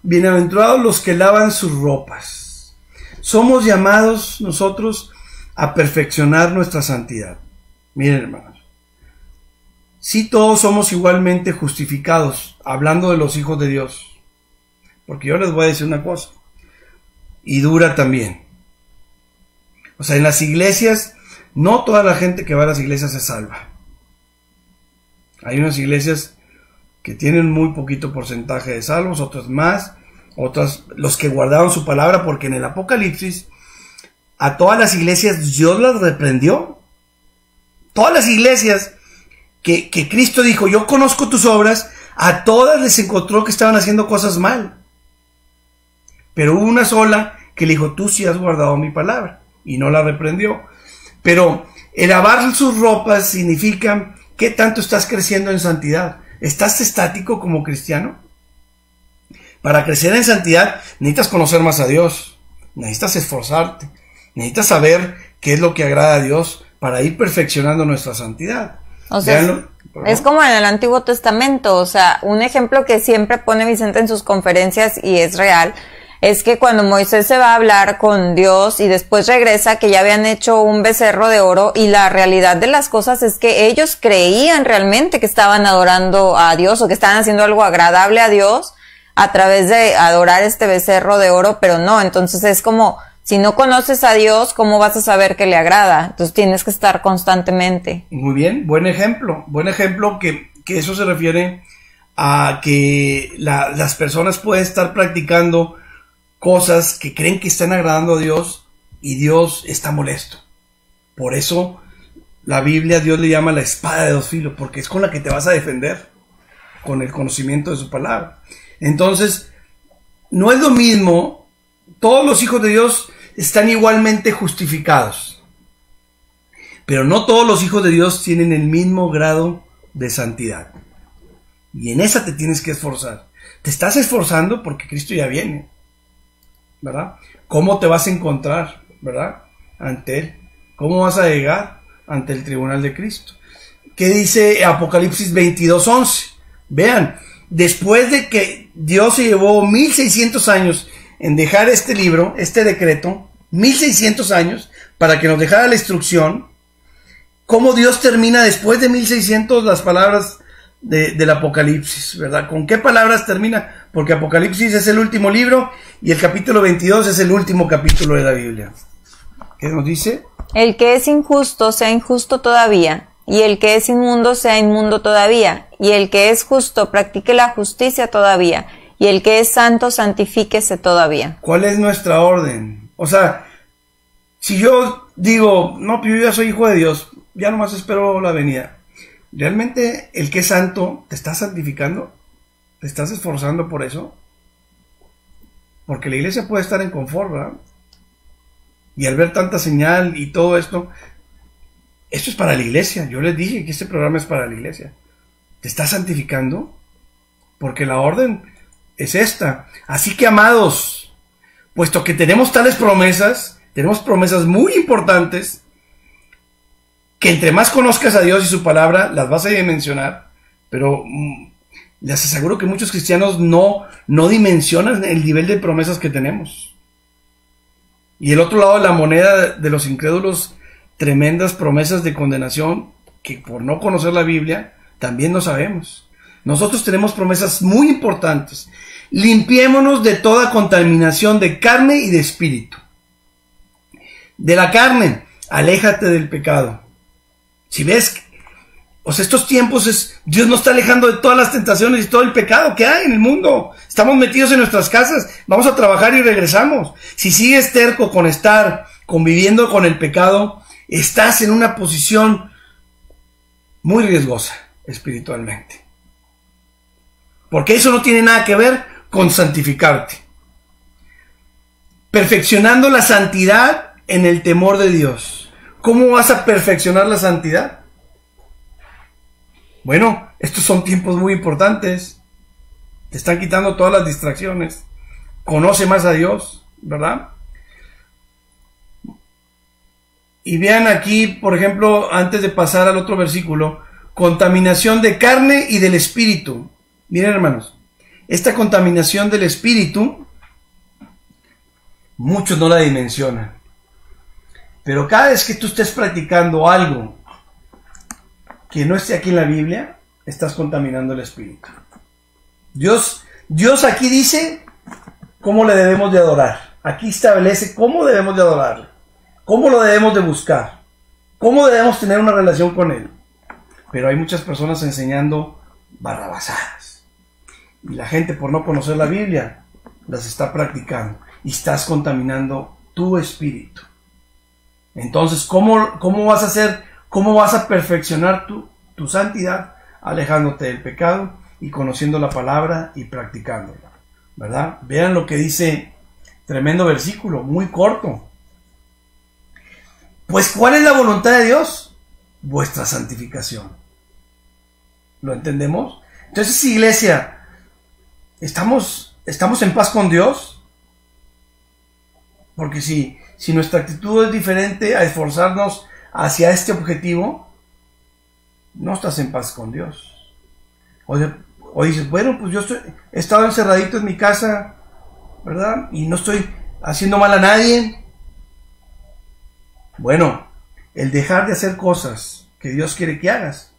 Bienaventurados los que lavan sus ropas. Somos llamados nosotros a perfeccionar nuestra santidad. Miren, hermanos, si todos somos igualmente justificados, hablando de los hijos de Dios, porque yo les voy a decir una cosa, y dura también. O sea, en las iglesias, no toda la gente que va a las iglesias se salva. Hay unas iglesias que tienen muy poquito porcentaje de salvos, otras más, otras los que guardaron su palabra, porque en el Apocalipsis a todas las iglesias Dios las reprendió. Todas las iglesias que Cristo dijo, yo conozco tus obras, a todas les encontró que estaban haciendo cosas mal. Pero hubo una sola que le dijo, tú sí has guardado mi palabra, y no la reprendió. Pero el lavar sus ropas significa qué tanto estás creciendo en santidad. ¿Estás estático como cristiano? Para crecer en santidad necesitas conocer más a Dios, necesitas esforzarte, necesitas saber qué es lo que agrada a Dios para ir perfeccionando nuestra santidad. O sea, es como en el Antiguo Testamento. O sea, un ejemplo que siempre pone Vicente en sus conferencias y es real, es que cuando Moisés se va a hablar con Dios y después regresa, que ya habían hecho un becerro de oro, y la realidad de las cosas es que ellos creían realmente que estaban adorando a Dios o que estaban haciendo algo agradable a Dios a través de adorar este becerro de oro, pero no. Entonces es como, si no conoces a Dios, ¿cómo vas a saber que le agrada? Entonces tienes que estar constantemente. Muy bien, buen ejemplo que eso se refiere a que las personas pueden estar practicando cosas que creen que están agradando a Dios y Dios está molesto. Por eso la Biblia Dios le llama la espada de dos filos, porque es con la que te vas a defender, con el conocimiento de su palabra. Entonces, no es lo mismo, todos los hijos de Dios están igualmente justificados, pero no todos los hijos de Dios tienen el mismo grado de santidad. Y en esa te tienes que esforzar. Te estás esforzando porque Cristo ya viene, ¿verdad? ¿Cómo te vas a encontrar, verdad? Ante Él. ¿Cómo vas a llegar ante el tribunal de Cristo? ¿Qué dice Apocalipsis 22:11? Vean, después de que Dios se llevó 1600 años en dejar este libro, este decreto, 1600 años, para que nos dejara la instrucción, ¿cómo Dios termina después de 1600 las palabras del Apocalipsis, ¿verdad? ¿Con qué palabras termina? Porque Apocalipsis es el último libro y el capítulo 22 es el último capítulo de la Biblia. ¿Qué nos dice? El que es injusto sea injusto todavía, y el que es inmundo sea inmundo todavía, y el que es justo practique la justicia todavía, y el que es santo santifíquese todavía. ¿Cuál es nuestra orden? O sea, si yo digo, no, yo ya soy hijo de Dios, ya nomás espero la venida. ¿Realmente el que es santo te está santificando? ¿Te estás esforzando por eso? Porque la iglesia puede estar en confort, ¿verdad? Y al ver tanta señal y todo esto es para la iglesia. Yo les dije que este programa es para la iglesia. ¿Te estás santificando? Porque la orden es esta. Así que, amados, puesto que tenemos tales promesas, tenemos promesas muy importantes, que entre más conozcas a Dios y su palabra, las vas a dimensionar, pero les aseguro que muchos cristianos no dimensionan el nivel de promesas que tenemos. Y el otro lado de la moneda de los incrédulos, tremendas promesas de condenación, que por no conocer la Biblia, también no sabemos. Nosotros tenemos promesas muy importantes. Limpiémonos de toda contaminación de carne y de espíritu. De la carne, aléjate del pecado. Si ves, o sea, estos tiempos Dios nos está alejando de todas las tentaciones y todo el pecado que hay en el mundo. Estamos metidos en nuestras casas, vamos a trabajar y regresamos. Si sigues terco con estar conviviendo con el pecado, estás en una posición muy riesgosa espiritualmente. Porque eso no tiene nada que ver con santificarte. Perfeccionando la santidad en el temor de Dios. ¿Cómo vas a perfeccionar la santidad? Bueno, estos son tiempos muy importantes. Te están quitando todas las distracciones. Conoce más a Dios, ¿verdad? Y vean aquí, por ejemplo, antes de pasar al otro versículo, contaminación de carne y del espíritu. Miren, hermanos, Esta contaminación del espíritu, muchos no la dimensionan. Pero cada vez que tú estés practicando algo que no esté aquí en la Biblia, estás contaminando el espíritu. Dios aquí dice cómo le debemos de adorar. Aquí establece cómo debemos de adorarle, cómo lo debemos de buscar, cómo debemos tener una relación con Él. Pero hay muchas personas enseñando barrabasadas. Y la gente, por no conocer la Biblia, las está practicando. Y estás contaminando tu espíritu. Entonces, ¿cómo vas a hacer? ¿Cómo vas a perfeccionar tu santidad? Alejándote del pecado y conociendo la palabra y practicándola, ¿verdad? Vean lo que dice, tremendo versículo, muy corto. Pues, ¿cuál es la voluntad de Dios? Vuestra santificación. ¿Lo entendemos? Entonces, iglesia, ¿estamos en paz con Dios? Porque si nuestra actitud es diferente a esforzarnos hacia este objetivo, no estás en paz con Dios. O dices, bueno, pues yo he estado encerradito en mi casa, ¿verdad? Y no estoy haciendo mal a nadie. Bueno, el dejar de hacer cosas que Dios quiere que hagas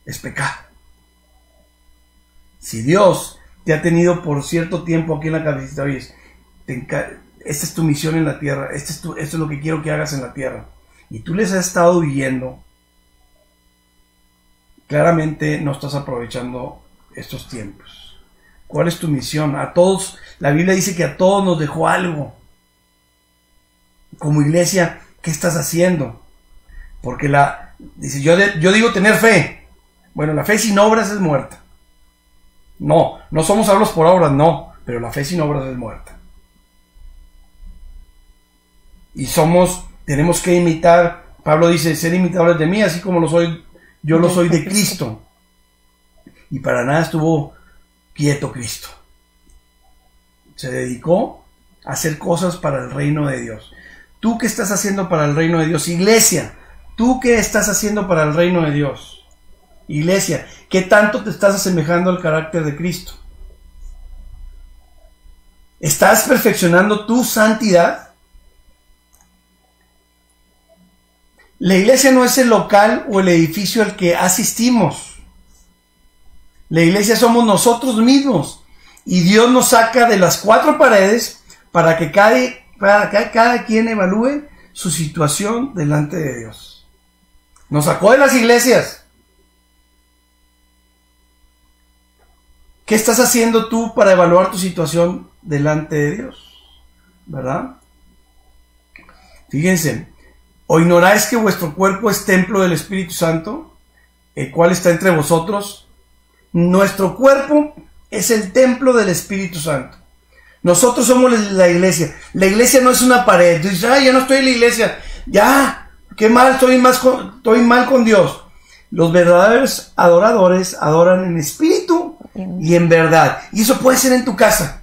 es pecado. Si Dios te ha tenido por cierto tiempo aquí en la cabecita, oyes, esta es tu misión en la tierra, esto es lo que quiero que hagas en la tierra, y tú les has estado huyendo, claramente no estás aprovechando estos tiempos. ¿Cuál es tu misión? A todos, la Biblia dice que a todos nos dejó algo. Como iglesia, ¿qué estás haciendo? Porque dice, yo digo tener fe. Bueno, la fe sin obras es muerta. No somos salvos por obras, no, pero la fe sin obras es muerta. Y tenemos que imitar, Pablo dice, ser imitadores de mí, así como yo lo soy de Cristo. Y para nada estuvo quieto Cristo. Se dedicó a hacer cosas para el reino de Dios. ¿Tú qué estás haciendo para el reino de Dios? Iglesia, ¿tú qué estás haciendo para el reino de Dios? Iglesia, ¿qué tanto te estás asemejando al carácter de Cristo? ¿Estás perfeccionando tu santidad? La iglesia no es el local o el edificio al que asistimos. La iglesia somos nosotros mismos. Y Dios nos saca de las cuatro paredes para que cada quien evalúe su situación delante de Dios. Nos sacó de las iglesias. ¿Qué estás haciendo tú para evaluar tu situación delante de Dios? ¿Verdad? Fíjense. ¿O ignoráis que vuestro cuerpo es templo del Espíritu Santo, el cual está entre vosotros? Nuestro cuerpo es el templo del Espíritu Santo. Nosotros somos la iglesia. La iglesia no es una pared. Tú dices, ya no estoy en la iglesia. Ya, qué mal, estoy mal con Dios. Los verdaderos adoradores adoran en espíritu y en verdad. Y eso puede ser en tu casa.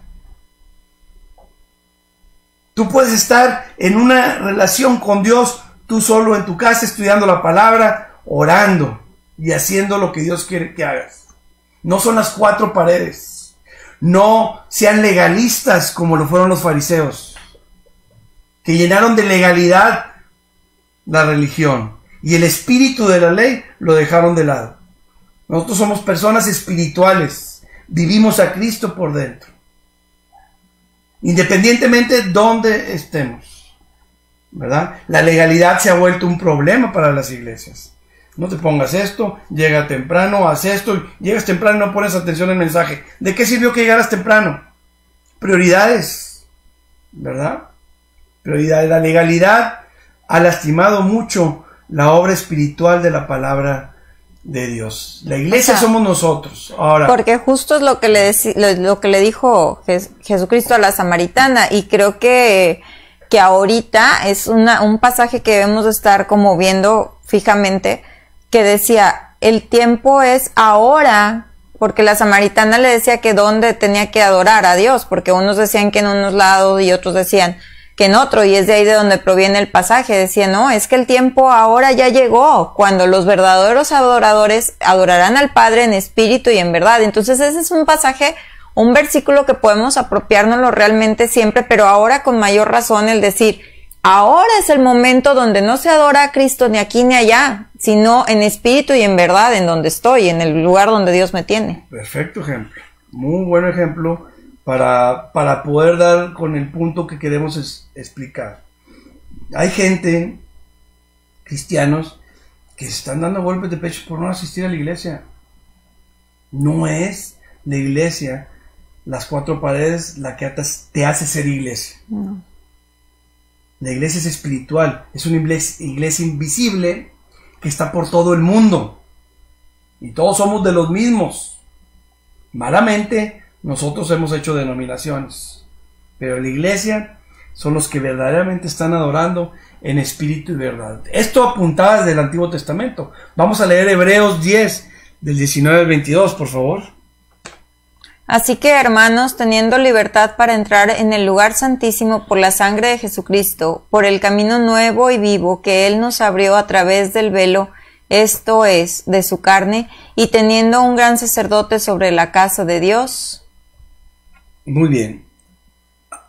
Tú puedes estar en una relación con Dios, tú solo en tu casa, estudiando la palabra, orando y haciendo lo que Dios quiere que hagas. No son las cuatro paredes. No sean legalistas como lo fueron los fariseos, que llenaron de legalidad la religión y el espíritu de la ley lo dejaron de lado. Nosotros somos personas espirituales, vivimos a Cristo por dentro, independientemente de dónde estemos, ¿verdad? La legalidad se ha vuelto un problema para las iglesias. No te pongas esto, llega temprano, haz esto, llegas temprano y no pones atención al mensaje. ¿De qué sirvió que llegaras temprano? Prioridades, ¿verdad? Prioridades. La legalidad ha lastimado mucho la obra espiritual de la palabra de Dios. La iglesia somos nosotros. Ahora, porque justo es lo que le dijo Jesucristo a la samaritana, y creo que ahorita es un pasaje que debemos de estar como viendo fijamente, que decía, el tiempo es ahora, porque la samaritana le decía que dónde tenía que adorar a Dios, porque unos decían que en unos lados y otros decían que en otro, y es de ahí de donde proviene el pasaje. Decía, no, es que el tiempo ahora ya llegó, cuando los verdaderos adoradores adorarán al Padre en espíritu y en verdad. Entonces ese es un pasaje, un versículo que podemos apropiárnoslo realmente siempre, pero ahora con mayor razón el decir, ahora es el momento donde no se adora a Cristo ni aquí ni allá, sino en espíritu y en verdad, en donde estoy, en el lugar donde Dios me tiene. Perfecto ejemplo, muy buen ejemplo para poder dar con el punto que queremos explicar. Hay gente, cristianos, que se están dando golpes de pecho por no asistir a la iglesia. No es la iglesia, las cuatro paredes, la que te hace ser iglesia. No. La iglesia es espiritual, es una iglesia invisible que está por todo el mundo. Y todos somos de los mismos. Malamente, nosotros hemos hecho denominaciones. Pero la iglesia son los que verdaderamente están adorando en espíritu y verdad. Esto apuntaba desde el Antiguo Testamento. Vamos a leer Hebreos 10, del 19 al 22, por favor. Así que, hermanos, teniendo libertad para entrar en el lugar santísimo por la sangre de Jesucristo, por el camino nuevo y vivo que Él nos abrió a través del velo, esto es, de su carne, y teniendo un gran sacerdote sobre la casa de Dios. Muy bien.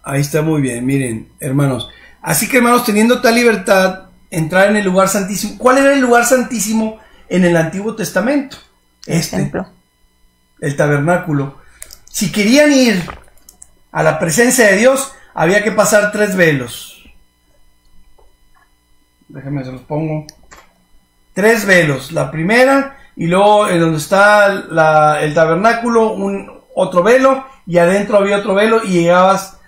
Ahí está muy bien. Miren, hermanos. Así que, hermanos, teniendo tal libertad, entrar en el lugar santísimo. ¿Cuál era el lugar santísimo en el Antiguo Testamento? El templo. El tabernáculo. Si querían ir a la presencia de Dios, había que pasar 3 velos. Déjenme, se los pongo. 3 velos. La primera, y luego en donde está el tabernáculo, otro velo, y adentro había otro velo, y llegabas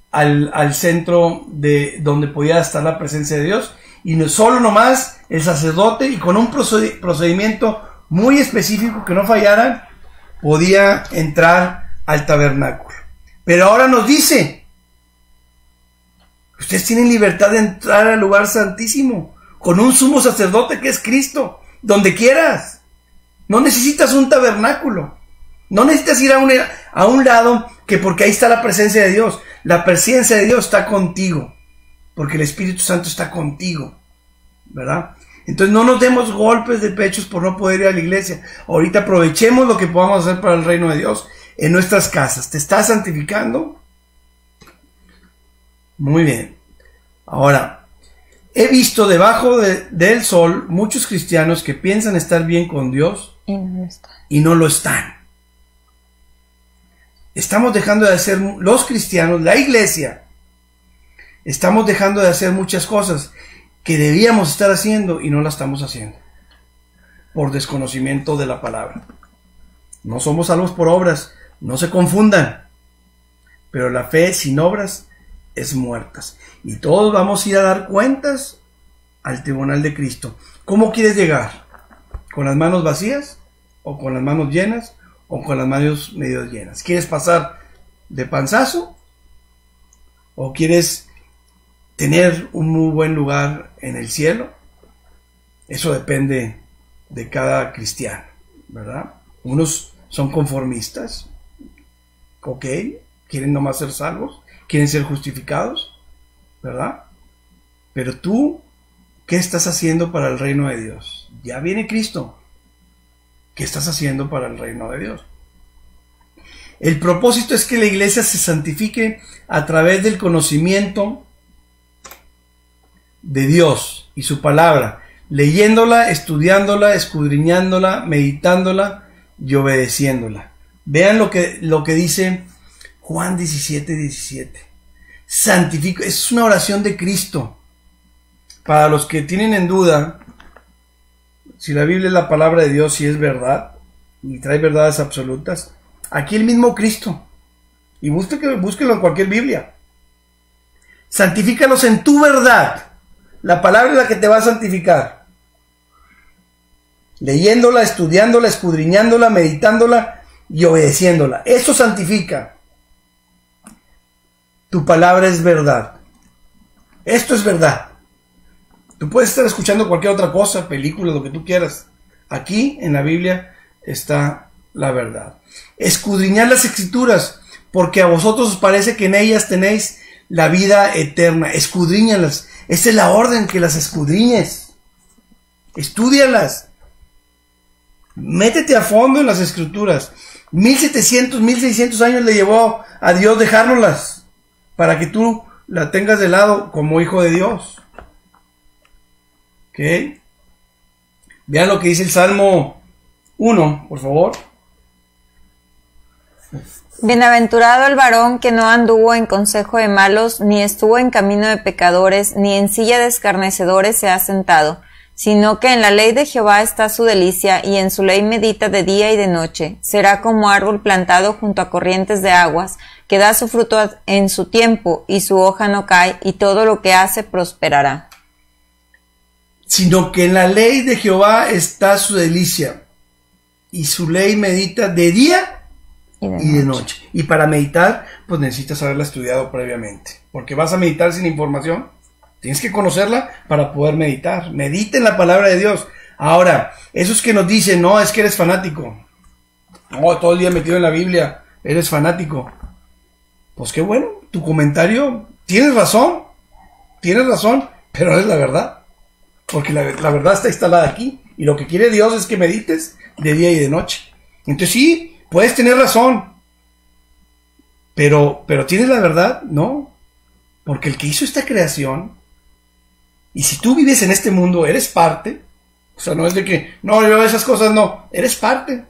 al centro de donde podía estar la presencia de Dios. Y no solo nomás el sacerdote, y con un procedimiento muy específico que no fallaran, podía entrar al tabernáculo. Pero ahora nos dice, ustedes tienen libertad de entrar al lugar santísimo, con un sumo sacerdote que es Cristo, donde quieras. No necesitas un tabernáculo, no necesitas ir a un lado, que porque ahí está la presencia de Dios. La presencia de Dios está contigo, porque el Espíritu Santo está contigo, ¿verdad? Entonces no nos demos golpes de pechos por no poder ir a la iglesia. Ahorita aprovechemos lo que podamos hacer para el reino de Dios en nuestras casas. ¿Te estás santificando? Muy bien. Ahora, he visto debajo del sol muchos cristianos que piensan estar bien con Dios y no lo están. Estamos dejando de hacer, los cristianos, la iglesia, estamos dejando de hacer muchas cosas que debíamos estar haciendo y no la estamos haciendo por desconocimiento de la palabra. No somos salvos por obras, no se confundan, pero la fe sin obras es muerta, y todos vamos a ir a dar cuentas al tribunal de Cristo. ¿Cómo quieres llegar? ¿Con las manos vacías? ¿O con las manos llenas? ¿O con las manos medio llenas? ¿Quieres pasar de panzazo? ¿O quieres tener un muy buen lugar en el cielo? Eso depende de cada cristiano, ¿verdad? Unos son conformistas, ok, quieren nomás ser salvos, quieren ser justificados, ¿verdad? Pero tú, ¿qué estás haciendo para el reino de Dios? Ya viene Cristo. ¿Qué estás haciendo para el reino de Dios? El propósito es que la iglesia se santifique a través del conocimiento de Dios y su palabra, leyéndola, estudiándola, escudriñándola, meditándola y obedeciéndola. Vean lo que dice Juan 17:17. Santifica, es una oración de Cristo. Para los que tienen en duda si la Biblia es la palabra de Dios, si es verdad y trae verdades absolutas, aquí el mismo Cristo, y búsquelo en cualquier Biblia. Santifícalos en tu verdad. La palabra es la que te va a santificar. Leyéndola, estudiándola, escudriñándola, meditándola y obedeciéndola. Eso santifica. Tu palabra es verdad. Esto es verdad. Tú puedes estar escuchando cualquier otra cosa, película, lo que tú quieras. Aquí en la Biblia está la verdad. Escudriñar las escrituras, porque a vosotros os parece que en ellas tenéis la vida eterna. Escudriñalas. Esa es la orden, que las escudriñes. Estúdialas. Métete a fondo en las escrituras. 1700, 1600 años le llevó a Dios dejárnoslas para que tú la tengas de lado como hijo de Dios. ¿Ok? Vean lo que dice el Salmo 1, por favor. Bienaventurado el varón que no anduvo en consejo de malos, ni estuvo en camino de pecadores, ni en silla de escarnecedores se ha sentado, sino que en la ley de Jehová está su delicia, y en su ley medita de día y de noche. Será como árbol plantado junto a corrientes de aguas, que da su fruto en su tiempo, y su hoja no cae, y todo lo que hace prosperará. Sino que en la ley de Jehová está su delicia, y su ley medita de día y de noche. Y para meditar, pues necesitas haberla estudiado previamente, porque vas a meditar sin información. Tienes que conocerla para poder meditar. Medita en la palabra de Dios. Ahora, esos que nos dicen, no, es que eres fanático. No, todo el día metido en la Biblia, eres fanático. Pues qué bueno, tu comentario, tienes razón, pero es la verdad. Porque la verdad está instalada aquí. Y lo que quiere Dios es que medites de día y de noche. Entonces sí, puedes tener razón. Pero ¿tienes la verdad? No. Porque el que hizo esta creación, y si tú vives en este mundo, eres parte. O sea, no es de que, no, yo esas cosas no. Eres parte.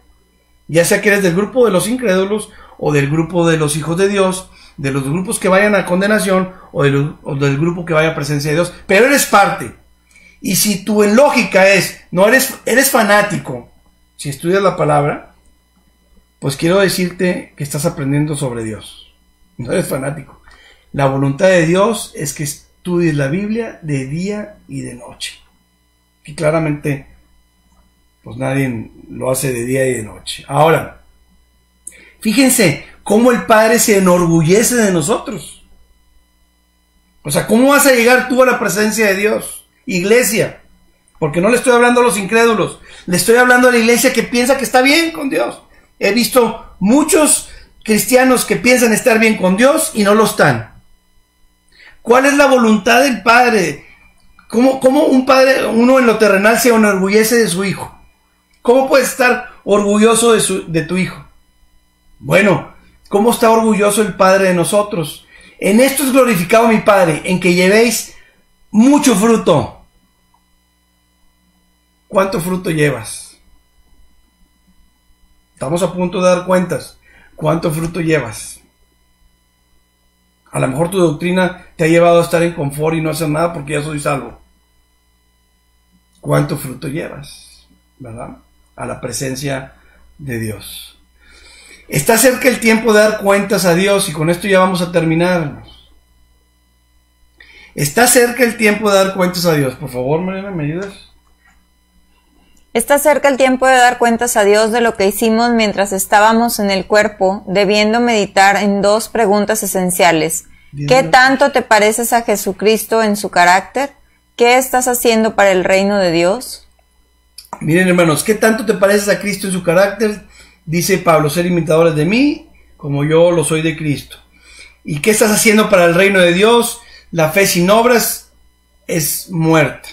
Ya sea que eres del grupo de los incrédulos, o del grupo de los hijos de Dios, de los grupos que vayan a condenación, o del grupo que vaya a presencia de Dios. Pero eres parte. Y si tu lógica es, no eres fanático, si estudias la palabra, pues quiero decirte que estás aprendiendo sobre Dios. No eres fanático. La voluntad de Dios es que estudies la Biblia de día y de noche. Y claramente, pues nadie lo hace de día y de noche. Ahora, fíjense cómo el Padre se enorgullece de nosotros. O sea, ¿cómo vas a llegar tú a la presencia de Dios? Iglesia, porque no le estoy hablando a los incrédulos, le estoy hablando a la iglesia que piensa que está bien con Dios. He visto muchos cristianos que piensan estar bien con Dios y no lo están. ¿Cuál es la voluntad del Padre? ¿Cómo un padre, uno en lo terrenal, se enorgullece de su hijo? ¿Cómo puedes estar orgulloso de tu hijo? Bueno, ¿cómo está orgulloso el Padre de nosotros? En esto es glorificado mi Padre, en que llevéis mucho fruto. ¿Cuánto fruto llevas? Estamos a punto de dar cuentas. ¿Cuánto fruto llevas? A lo mejor tu doctrina te ha llevado a estar en confort y no hacer nada porque ya soy salvo. ¿Cuánto fruto llevas? ¿Verdad? A la presencia de Dios. Está cerca el tiempo de dar cuentas a Dios, y con esto ya vamos a terminar. Está cerca el tiempo de dar cuentas a Dios. Por favor, Mariana, ¿me ayudas? Está cerca el tiempo de dar cuentas a Dios de lo que hicimos mientras estábamos en el cuerpo, debiendo meditar en dos preguntas esenciales. ¿Qué tanto te pareces a Jesucristo en su carácter? ¿Qué estás haciendo para el reino de Dios? Miren, hermanos, ¿qué tanto te pareces a Cristo en su carácter? Dice Pablo, ser imitadores de mí, como yo lo soy de Cristo. ¿Y qué estás haciendo para el reino de Dios? La fe sin obras es muerta.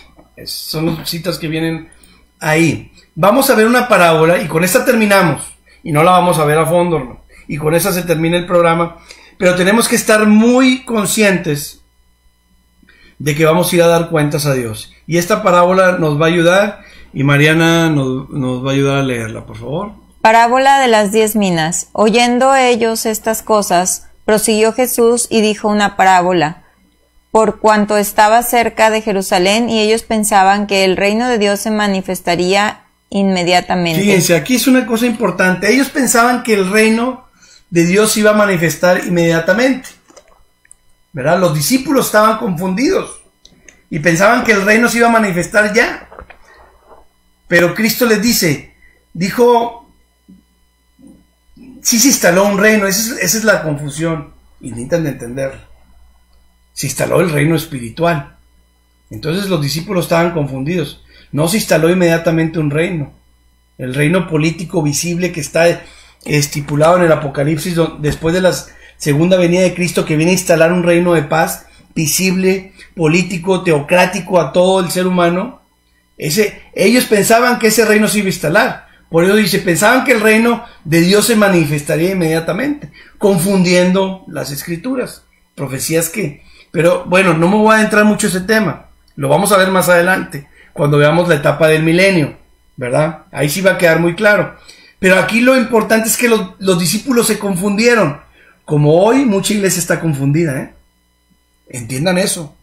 Son las citas que vienen ahí. Vamos a ver una parábola, y con esta terminamos. Y no la vamos a ver a fondo, ¿no? Y con esa se termina el programa. Pero tenemos que estar muy conscientes de que vamos a ir a dar cuentas a Dios. Y esta parábola nos va a ayudar, y Mariana nos va a ayudar a leerla, por favor. Parábola de las 10 minas. Oyendo ellos estas cosas, prosiguió Jesús y dijo una parábola. Por cuanto estaba cerca de Jerusalén, y ellos pensaban que el reino de Dios se manifestaría inmediatamente. Fíjense, aquí es una cosa importante. Ellos pensaban que el reino de Dios se iba a manifestar inmediatamente, ¿verdad? Los discípulos estaban confundidos y pensaban que el reino se iba a manifestar ya. Pero Cristo les dijo, sí se instaló un reino. Esa es la confusión, y necesitan de entenderlo. Se instaló el reino espiritual. Entonces los discípulos estaban confundidos. No se instaló inmediatamente un reino. El reino político visible que está estipulado en el Apocalipsis, después de las segunda venida de Cristo, que viene a instalar un reino de paz visible, político, teocrático a todo el ser humano. Ellos pensaban que ese reino se iba a instalar. Por eso dice, pensaban que el reino de Dios se manifestaría inmediatamente, confundiendo las escrituras, profecías que... Pero bueno, no me voy a adentrar mucho en ese tema, lo vamos a ver más adelante, cuando veamos la etapa del milenio, ¿verdad? Ahí sí va a quedar muy claro. Pero aquí lo importante es que los discípulos se confundieron, como hoy mucha iglesia está confundida, ¿eh? Entiendan eso.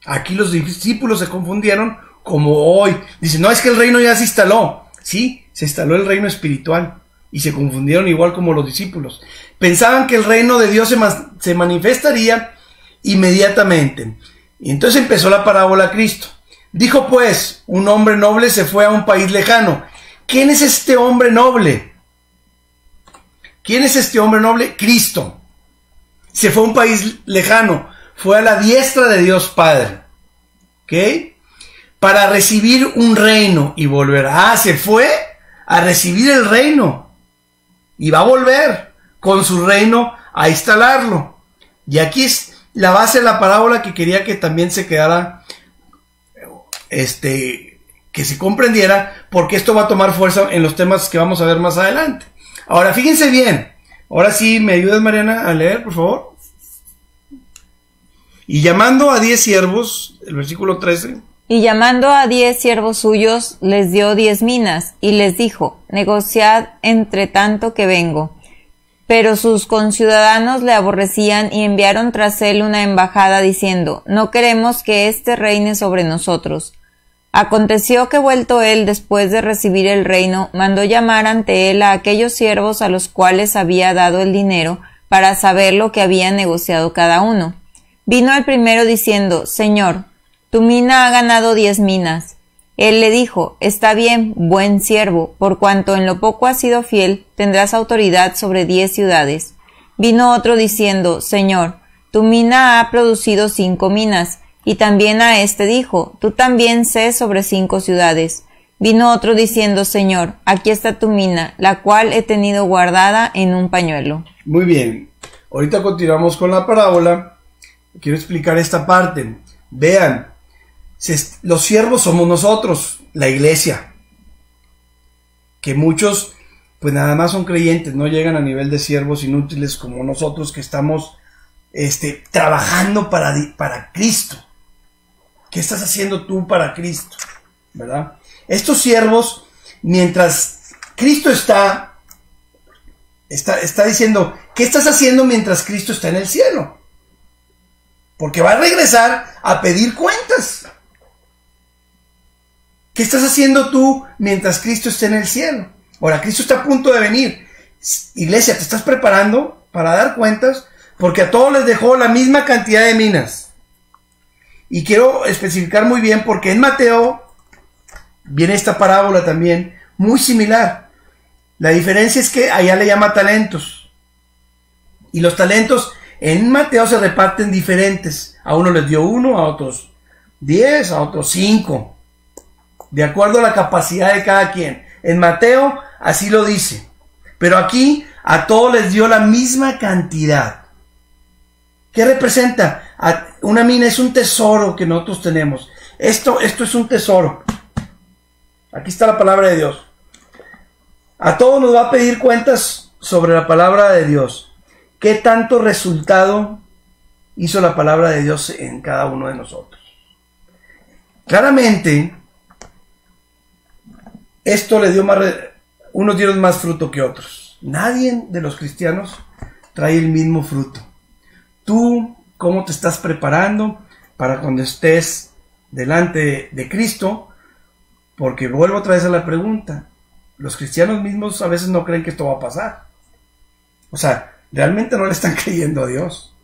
Aquí los discípulos se confundieron como hoy. Dicen, no, es que el reino ya se instaló. Sí, se instaló el reino espiritual. Y se confundieron igual como los discípulos. Pensaban que el reino de Dios se manifestaría inmediatamente. Y entonces empezó la parábola Cristo. Dijo pues, un hombre noble se fue a un país lejano. ¿Quién es este hombre noble? ¿Quién es este hombre noble? Cristo. Se fue a un país lejano. Fue a la diestra de Dios Padre. ¿Ok? Para recibir un reino y volver. Se fue a recibir el reino. Y va a volver con su reino a instalarlo. Y aquí es la base de la parábola que quería que también se quedara, que se comprendiera, porque esto va a tomar fuerza en los temas que vamos a ver más adelante. Ahora, fíjense bien. Ahora sí, ¿me ayudas, Mariana, a leer, por favor? Y llamando a 10 siervos, el versículo 13. Y llamando a 10 siervos suyos, les dio 10 minas, y les dijo, negociad entre tanto que vengo. Pero sus conciudadanos le aborrecían y enviaron tras él una embajada diciendo, no queremos que éste reine sobre nosotros. Aconteció que vuelto él después de recibir el reino, mandó llamar ante él a aquellos siervos a los cuales había dado el dinero, para saber lo que habían negociado cada uno. Vino el primero diciendo, Señor, tu mina ha ganado 10 minas. Él le dijo, está bien, buen siervo, por cuanto en lo poco has sido fiel, tendrás autoridad sobre 10 ciudades. Vino otro diciendo, Señor, tu mina ha producido 5 minas. Y también a éste dijo, tú también sé sobre 5 ciudades. Vino otro diciendo, Señor, aquí está tu mina, la cual he tenido guardada en un pañuelo. Muy bien, ahorita continuamos con la parábola. Quiero explicar esta parte. Vean, los siervos somos nosotros, la iglesia. Que muchos, pues nada más son creyentes, no llegan a nivel de siervos inútiles como nosotros que estamos trabajando para Cristo. ¿Qué estás haciendo tú para Cristo? ¿Verdad? Estos siervos, mientras Cristo está diciendo, ¿qué estás haciendo mientras Cristo está en el cielo? Porque va a regresar a pedir cuentas. ¿Qué estás haciendo tú mientras Cristo esté en el cielo? Ahora, Cristo está a punto de venir. Iglesia, ¿te estás preparando para dar cuentas? Porque a todos les dejó la misma cantidad de minas. Y quiero especificar muy bien porque en Mateo viene esta parábola también muy similar. La diferencia es que allá le llama talentos. Y los talentos en Mateo se reparten diferentes. A uno les dio 1, a otros 10, a otros 5. De acuerdo a la capacidad de cada quien. En Mateo así lo dice. Pero aquí a todos les dio la misma cantidad. ¿Qué representa? Una mina es un tesoro que nosotros tenemos. Esto es un tesoro. Aquí está la palabra de Dios. A todos nos va a pedir cuentas sobre la palabra de Dios. ¿Qué tanto resultado hizo la palabra de Dios en cada uno de nosotros? Claramente, esto le dio unos dieron más fruto que otros. Nadie de los cristianos trae el mismo fruto. Tú, ¿cómo te estás preparando para cuando estés delante de Cristo? Porque vuelvo otra vez a la pregunta. Los cristianos mismos a veces no creen que esto va a pasar. O sea, realmente no le están creyendo a Dios.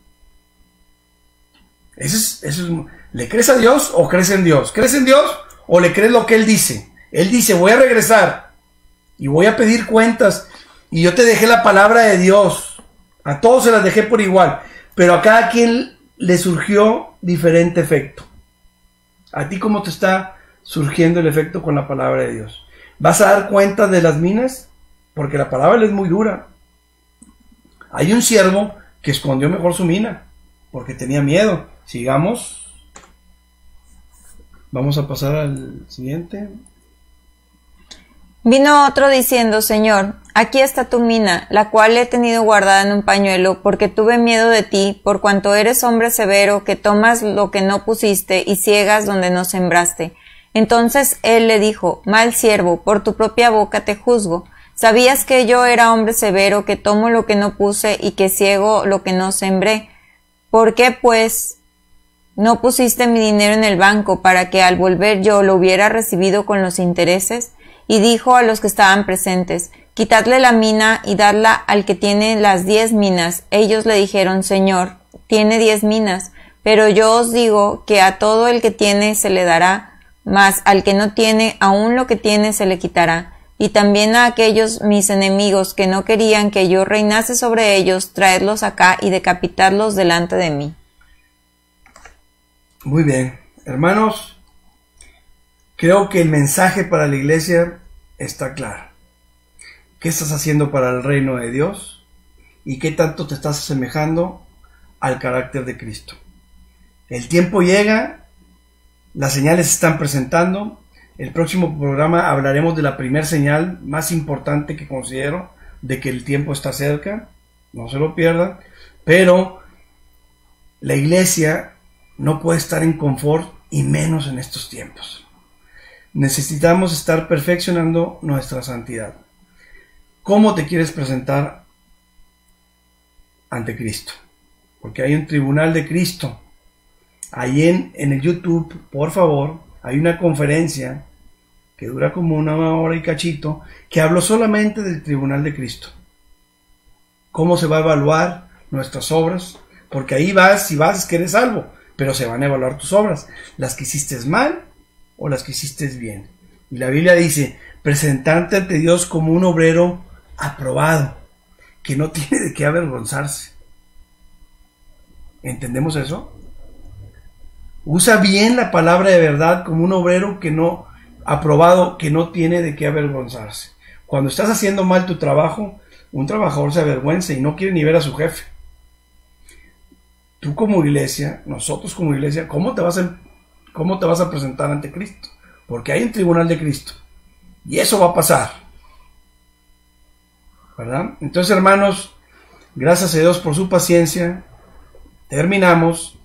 ¿Le crees a Dios o crees en Dios? ¿Crees en Dios o le crees lo que Él dice? Él dice, voy a regresar y voy a pedir cuentas. Y yo te dejé la palabra de Dios. A todos se las dejé por igual. Pero a cada quien le surgió diferente efecto. ¿A ti cómo te está surgiendo el efecto con la palabra de Dios? ¿Vas a dar cuenta de las minas? Porque la palabra es muy dura. Hay un siervo que escondió mejor su mina, porque tenía miedo. Sigamos. Vamos a pasar al siguiente. Vino otro diciendo, Señor, aquí está tu mina, la cual he tenido guardada en un pañuelo, porque tuve miedo de ti, por cuanto eres hombre severo, que tomas lo que no pusiste y ciegas donde no sembraste. Entonces él le dijo, mal siervo, por tu propia boca te juzgo. ¿Sabías que yo era hombre severo, que tomo lo que no puse y que ciego lo que no sembré? ¿Por qué, pues, no pusiste mi dinero en el banco para que al volver yo lo hubiera recibido con los intereses? Y dijo a los que estaban presentes, quitadle la mina y dadla al que tiene las 10 minas. Ellos le dijeron, Señor, tiene 10 minas, pero yo os digo que a todo el que tiene se le dará, mas al que no tiene, aún lo que tiene se le quitará. Y también a aquellos mis enemigos que no querían que yo reinase sobre ellos, traedlos acá y decapitadlos delante de mí. Muy bien, hermanos, creo que el mensaje para la iglesia está claro. ¿Qué estás haciendo para el reino de Dios? ¿Y qué tanto te estás asemejando al carácter de Cristo? El tiempo llega, las señales se están presentando. El próximo programa hablaremos de la primera señal más importante que considero de que el tiempo está cerca. No se lo pierdan. Pero la iglesia no puede estar en confort y menos en estos tiempos. Necesitamos estar perfeccionando nuestra santidad. ¿Cómo te quieres presentar ante Cristo? Porque hay un tribunal de Cristo. Ahí en el YouTube, por favor, hay una conferencia que dura como 1 hora y cachito, que habló solamente del tribunal de Cristo. ¿Cómo se va a evaluar nuestras obras? Porque ahí vas, si vas es que eres salvo, pero se van a evaluar tus obras, las que hiciste mal o las que hiciste bien. Y la Biblia dice, presentarte ante Dios como un obrero aprobado, que no tiene de qué avergonzarse. ¿Entendemos eso? Usa bien la palabra de verdad como un obrero que no aprobado, que no tiene de qué avergonzarse. Cuando estás haciendo mal tu trabajo, un trabajador se avergüenza y no quiere ni ver a su jefe. Tú como iglesia, nosotros como iglesia, ¿cómo te vas a presentar ante Cristo? Porque hay un tribunal de Cristo y eso va a pasar, ¿verdad? Entonces, hermanos, gracias a Dios por su paciencia. Terminamos.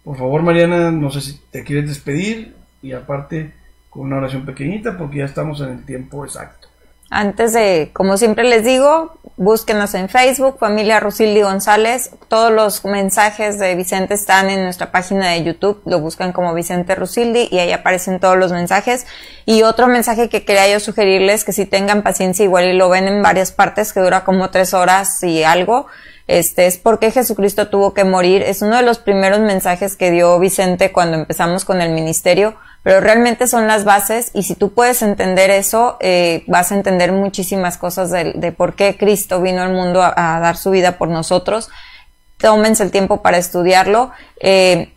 Por favor, Mariana, no sé si te quieres despedir y aparte con una oración pequeñita porque ya estamos en el tiempo exacto. Antes de, como siempre les digo, búsquenos en Facebook, Familia Rusildi González. Todos los mensajes de Vicente están en nuestra página de YouTube. Lo buscan como Vicente Rusildi y ahí aparecen todos los mensajes. Y otro mensaje que quería yo sugerirles, que si tengan paciencia, igual y lo ven en varias partes, que dura como 3 horas y algo. Es por qué Jesucristo tuvo que morir. Es uno de los primeros mensajes que dio Vicente cuando empezamos con el ministerio, pero realmente son las bases y si tú puedes entender eso, vas a entender muchísimas cosas de por qué Cristo vino al mundo a dar su vida por nosotros. Tómense el tiempo para estudiarlo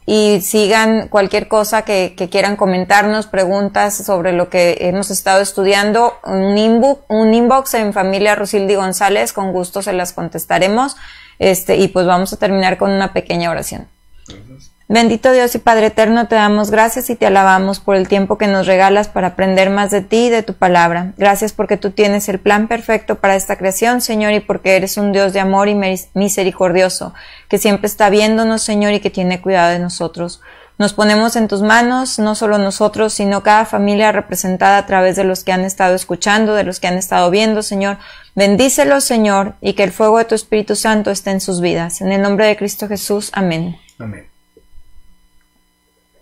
y sigan cualquier cosa que quieran comentarnos, preguntas sobre lo que hemos estado estudiando, un inbox en Familia Rusildi González, con gusto se las contestaremos, y pues vamos a terminar con una pequeña oración. Gracias. Bendito Dios y Padre eterno, te damos gracias y te alabamos por el tiempo que nos regalas para aprender más de ti y de tu palabra. Gracias porque tú tienes el plan perfecto para esta creación, Señor, y porque eres un Dios de amor y misericordioso, que siempre está viéndonos, Señor, y que tiene cuidado de nosotros. Nos ponemos en tus manos, no solo nosotros, sino cada familia representada a través de los que han estado escuchando, de los que han estado viendo, Señor. Bendícelos, Señor, y que el fuego de tu Espíritu Santo esté en sus vidas. En el nombre de Cristo Jesús. Amén. Amén.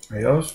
Adiós.